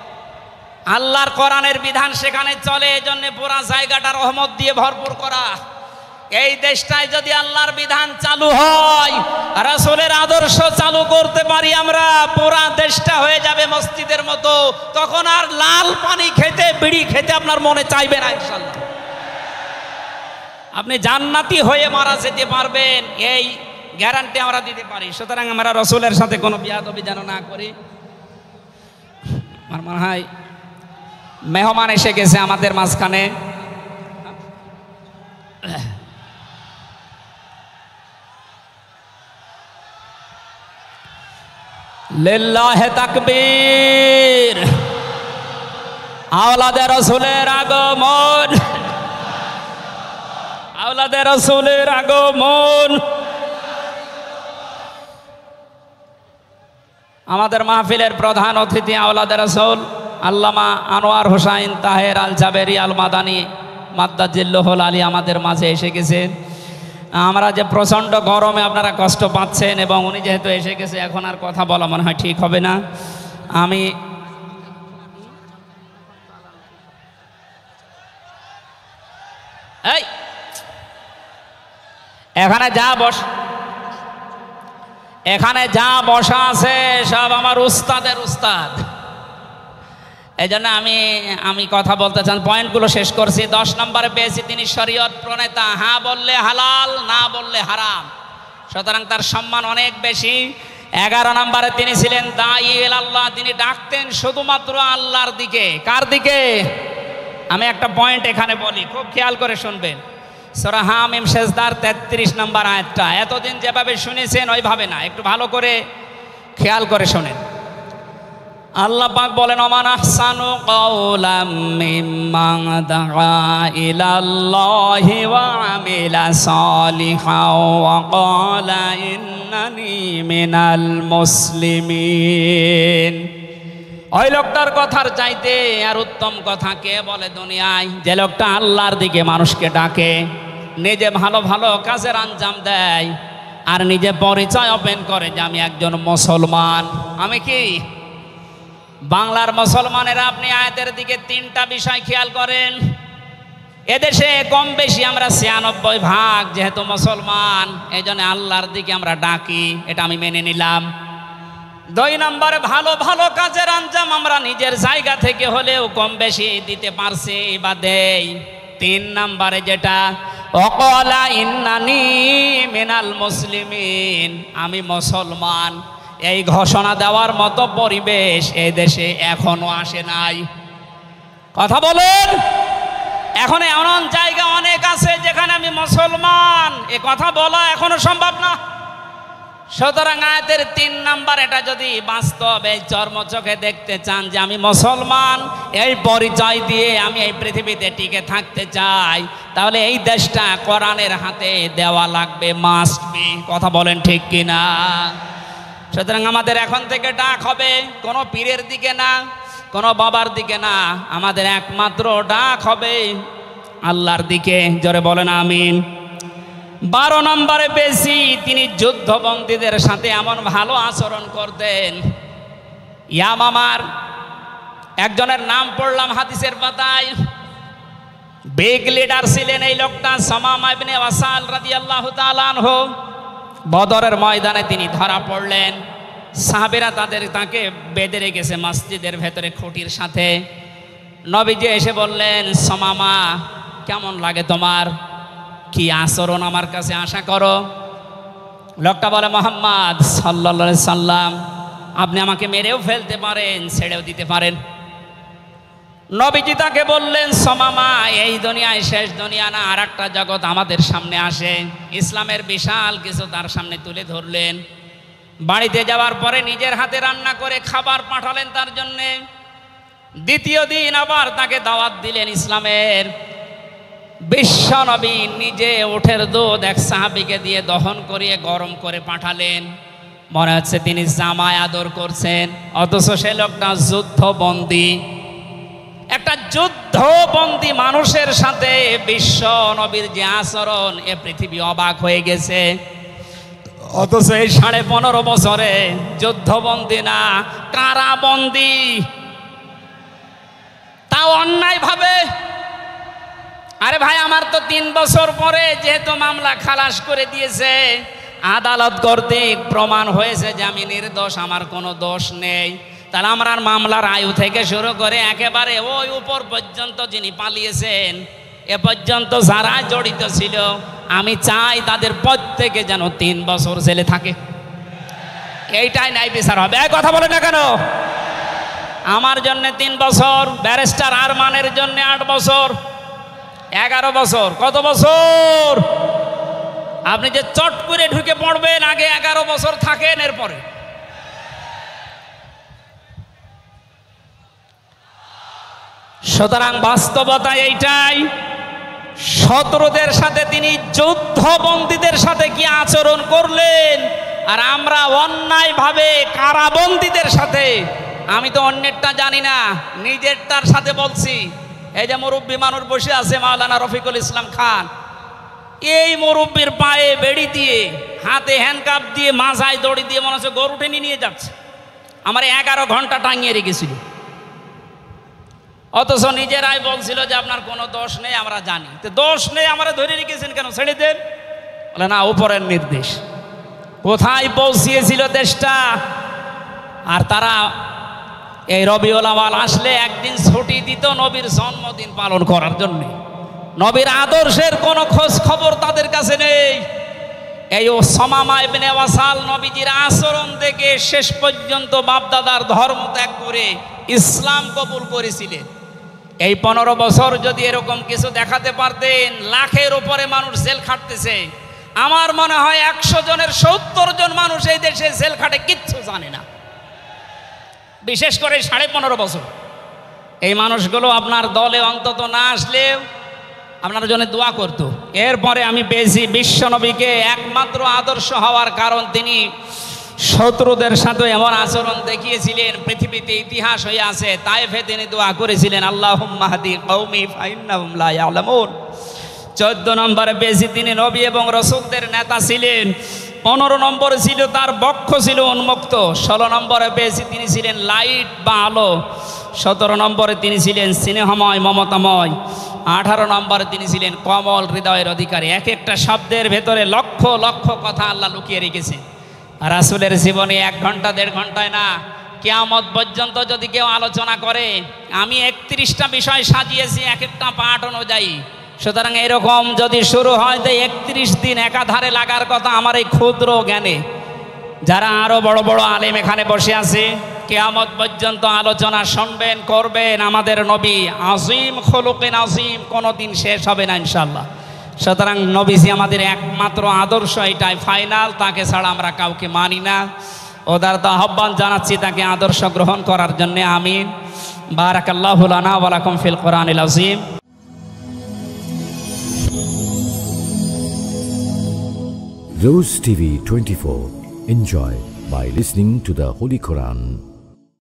আল্লাহর কোরআনের বিধান সেখানে চলে, এই জন্য পুরা জায়গাটা রহমত দিয়ে ভরপুর করা। এই দেশটায় যদি আল্লাহর বিধান চালু হয়, রাসূলের আদর্শ চালু করতে পারি আমরা, পুরা দেশটা হয়ে যাবে মসজিদের মতো। তখন আর লাল পানি খেতে, বিড়ি খেতে আপনার মনে চাইবে না ইনশাআল্লাহ। আপনি জান্নাতি হয়ে মারা যেতে পারবেন, এই গ্যারান্টি আমরা দিতে পারি। সুতরাং আমরা রাসূলের সাথে কোনো বিয়াদবি যেন না করি। আমার মনে হয় মেহমান এসে গেছে আমাদের মাঝখানে। লিল্লাহে তাকবীর। আওলাদে রাসূলের আগমন, আওলাদে রাসূলের আগমন। আমাদের মাহফিলের প্রধান অতিথি আওলাদে রাসূল আল্লামা আনোয়ার হোসাইন তাহের আল জাবেরি আল মাদানী মাদ্দাজিল্লাহুল আলী আমাদের মাঝে এসে গেছেন। আমরা যে প্রচণ্ড গরমে আপনারা কষ্ট পাচ্ছেন, এবং উনি যেহেতু এসে গেছে, এখন আর কথা বলা মনে হয় ঠিক হবে না। আমি এই এখানে যা বসা আছে সব আমার উস্তাদের উস্তাদ। এই জন্য আমি কথা বলতে চান, পয়েন্টগুলো শেষ করছি। 10 নম্বরে পেয়েছি তিনি শরীয়ত প্রণেতা। হ্যাঁ বললে হালাল, না বললে হারাম। সুতরাং তার সম্মান অনেক বেশি। 11 নম্বরে তিনি ছিলেন দাঈ ইলাল্লাহ, তিনি ডাকতেন শুধুমাত্র আল্লাহর দিকে। কার দিকে? আমি একটা পয়েন্ট এখানে বলি, খুব খেয়াল করে শুনবেন। সূরা হামিম সেজদার 33 নম্বর আয়াতটা এতদিন যেভাবে শুনেছেন ওইভাবে না, একটু ভালো করে খেয়াল করে শোনেন। আল্লাহ পাক বলেন, ওমান আহসানু কাওলাম মিম্মান দাআ ইলাল্লাহি ওয়া আমিলা সালিহাও ওয়া ক্বালা ইন্নানি মিনাল মুসলিমিন। ওই লোকটার কথার চাইতে আর উত্তম কথা কে বলে দুনিয়ায়? যে লোকটা আল্লাহর দিকে মানুষকে ডাকে, নিজে ভালো ভালো কাজের আঞ্জাম দেয়, আর নিজে পরিচয় ওপেন করে যে আমি একজন মুসলমান। আমি কি? বাংলার মুসলমানেরা, আপনি আয়াতের দিকে 3টা বিষয় খেয়াল করেন। এদেশে কম বেশি আমরা 96% যেহেতু মুসলমান, এই জন্য আল্লাহর দিকে আমরা ডাকি, এটা আমি মেনে নিলাম। 2 নম্বরে ভালো ভালো কাজের আঞ্জাম আমরা নিজের জায়গা থেকে হলেও কম বেশি দিতে পারছি বা দেই। 3 নম্বরে যেটা ওয়াকালা ইন্নানি মিনাল মুসলিমিন, আমি মুসলমান, এই ঘোষণা দেওয়ার মতো পরিবেশ এই দেশে এখনো আসে নাই। কথা বলেন, এখন এমন জায়গা অনেক আছে যেখানে আমি মুসলমান এ কথা বলা এখনো সম্ভব না। সুতরাং আয়াতের 3 নাম্বার, এটা যদি বাস্তব এই চর্মচোখে দেখতে চান যে আমি মুসলমান, এই পরিচয় দিয়ে আমি এই পৃথিবীতে টিকে থাকতে চাই, তাহলে এই দেশটা কোরআনের হাতে দেওয়া লাগবে, মাস্ট বি। কথা বলেন ঠিক কিনা? সুতরাং আমাদের এখন থেকে ডাক হবে কোনো পীরের দিকে না, কোনো বাবার দিকে না, আমাদের একমাত্র ডাক হবে আল্লাহর দিকে। জোরে বলেন আমিন। 12 নম্বরে বেশি তিনি যুদ্ধবন্দীদের সাথে এমন ভালো আচরণ করতেন। ইয়ামামার একজনের নাম পড়লাম হাদিসের পাতায়, বিগ লিডার ছিলেন এই লোকটা, সামামা ইবনে ওয়াসাল রাদিয়াল্লাহু তাআলা আনহু। বদরের ময়দানে তিনি ধরা পড়লেন, সাহাবীরা তাকে বেঁধে রেখেছে মসজিদের ভেতরে খুঁটির সাথে। নবীজি এসে বললেন, সামামা কেমন লাগে তোমার, কি আচরণ আমার কাছে আশা করো? লোকটা বলে, মুহাম্মদ সাল্লাল্লাহু আলাইহি সাল্লাম, আপনি আমাকে মেরেও ফেলতে পারেন, ছেড়েও দিতে পারেন। নবীজি তাকে বললেন, সামামা এই দুনিয়ায় শেষ দুনিয়া না, আর একটা জগৎ আমাদের সামনে আসে। ইসলামের বিশাল কিছু তার সামনে তুলে ধরলেন। বাড়িতে যাওয়ার পরে নিজের হাতে রান্না করে খাবার পাঠালেন তার জন্যে। দ্বিতীয় দিন আবার তাকে দাওয়াত দিলেন ইসলামের। বিশ্ব নবী নিজে উটের দুধ এক সাহাবীকে দিয়ে দহন করিয়ে গরম করে পাঠালেন। মনে হচ্ছে তিনি জামায় আদর করছেন, অথচ সে লোকটা যুদ্ধবন্দী। একটা যুদ্ধবন্দী মানুষের সাথে বিশ্ব নবীর যে আচরণ, এ পৃথিবী অবাক হয়ে গেছে। অথচ এই 15.5 বছরে যুদ্ধবন্দী না, কারাবন্দী, তাও অন্যায় ভাবে। আরে ভাই, আমার তো 3 বছর পরে যেহেতু মামলা খালাস করে দিয়েছে, আদালত কর্তৃক প্রমাণ হয়েছে যে আমি নির্দোষ, আমার কোনো দোষ নেই, তাহলে আমার মামলার আয়ু থেকে শুরু করে একেবারে ওই উপর পর্যন্ত যিনি পালিয়েছেন, এ পর্যন্ত যারা জড়িত ছিল, আমি চাই তাদের প্রত্যেকে যেন 3 বছর জেলে থাকে। এইটাই ন্যায় বিচার হবে। এই কথা বলে না কেন? আমার জন্য 3 বছর, ব্যারিস্টার আরমানের জন্য 8 বছর, 11 বছর। কত বছর? আপনি যে চট করে ঢুকে পড়বেন, আগে 11 বছর থাকেন, এরপরে। সুতরাং বাস্তবতা এইটাই। শত্রুদের সাথে তিনি যুদ্ধবন্দীদের সাথে কি আচরণ করলেন, আর আমরা অন্যায়ভাবে কারাবন্দীদের সাথে। আমি তো অন্যেরটা জানি না, নিজেরটার সাথে বলছি। এই যে মুরব্বী মানুষ বসে আছে, মাওলানা রফিকুল ইসলাম খান, এই মুরব্বীর পায়ে বেড়ি দিয়ে, হাতে হ্যান্ডকাপ দিয়ে, মাথায় দড়ি দিয়ে মনে হচ্ছে গরু টেনে নিয়ে যাচ্ছে। আমার 11 ঘন্টা টাঙিয়ে রেখেছিল, অথচ নিজেরাই বলছিল যে আপনার কোনো দোষ নেই, আমরা জানি। তো দোষ নেই, আমরা ধরে রেখেছেন কেন, ছেড়ে দেন। বলে না, উপরের নির্দেশ। কোথায় পৌঁছিয়েছিল দেশটা? আর তারা এই রবিউল আউয়াল আসলে একদিন ছুটি দিত নবীর জন্মদিন পালন করার জন্য। নবীর আদর্শের কোনো খোঁজ খবর তাদের কাছে নেই। এই ওসামা ইবনে ওয়াসাল নবীজির আচরণ থেকে শেষ পর্যন্ত বাপদাদার ধর্ম ত্যাগ করে ইসলাম কবুল করেছিলেন। এই 15 বছর যদি এরকম কিছু দেখাতে পারতেন, লাখের উপরে মানুষ জেল খাটতেছে, আমার মনে হয় 100 জনের 70 জন মানুষ এই দেশে জেল খাটে কিচ্ছু জানে না, বিশেষ করে 15.5 বছর। এই মানুষগুলো আপনার দলে অন্তত না আসলেও আপনার জন্য দোয়া করত। এরপরে আমি পেয়েছি বিশ্বনবীকে একমাত্র আদর্শ হওয়ার কারণ তিনি শত্রুদের সাথে এমন আচরণ দেখিয়েছিলেন, পৃথিবীতে ইতিহাস হয়ে আছে। তায়েফে তিনি দোয়া করেছিলেন, আল্লাহুম্মা হাদি কওমি ফাইন্নাহুম লা ইয়ালামুন। 14 নম্বরে পেয়েছি তিনি নবী এবং রাসূলদের নেতা ছিলেন। 15 নম্বরে ছিল তার বক্ষ ছিল উন্মুক্ত। 16 নম্বরে পেয়েছি তিনি ছিলেন লাইট বা আলো। 17 নম্বরে তিনি ছিলেন স্নেহময় মমতাময়। 18 নম্বরে তিনি ছিলেন কমল হৃদয়ের অধিকারী। এক একটা শব্দের ভেতরে লক্ষ লক্ষ কথা আল্লাহ লুকিয়ে রেখেছে। রাসূলের জীবনে 1 ঘন্টা 1.5 ঘন্টায় না, কিয়ামত পর্যন্ত যদি কেউ আলোচনা করে, আমি 31টা বিষয় সাজিয়েছি এক একটা পাঠ অনুযায়ী। সুতরাং এরকম যদি শুরু হয় তো 31 দিন একাধারে লাগার কথা আমার এই ক্ষুদ্র জ্ঞানে। যারা আরো বড় বড় আলেম এখানে বসে আছে, কিয়ামত পর্যন্ত আলোচনা শুনবেন, করবেন। আমাদের নবী আজিম খুলুকিন আজিম, কোনোদিন শেষ হবে না ইনশাআল্লাহ। সুতরাং নবীজি আমাদের একমাত্র আদর্শ, এটাই ফাইনাল, তাকে ছাড়া আমরা কাউকে মানি না। উদারতা আহ্বান জানাচ্ছি তাকে আদর্শ গ্রহণ করার জন্য। আমিন। বারাকাল্লাহু লানা ওয়া লাকুম ফিল কোরআনিল আযীম। Rose TV 24. Enjoy by listening to the Holy Quran.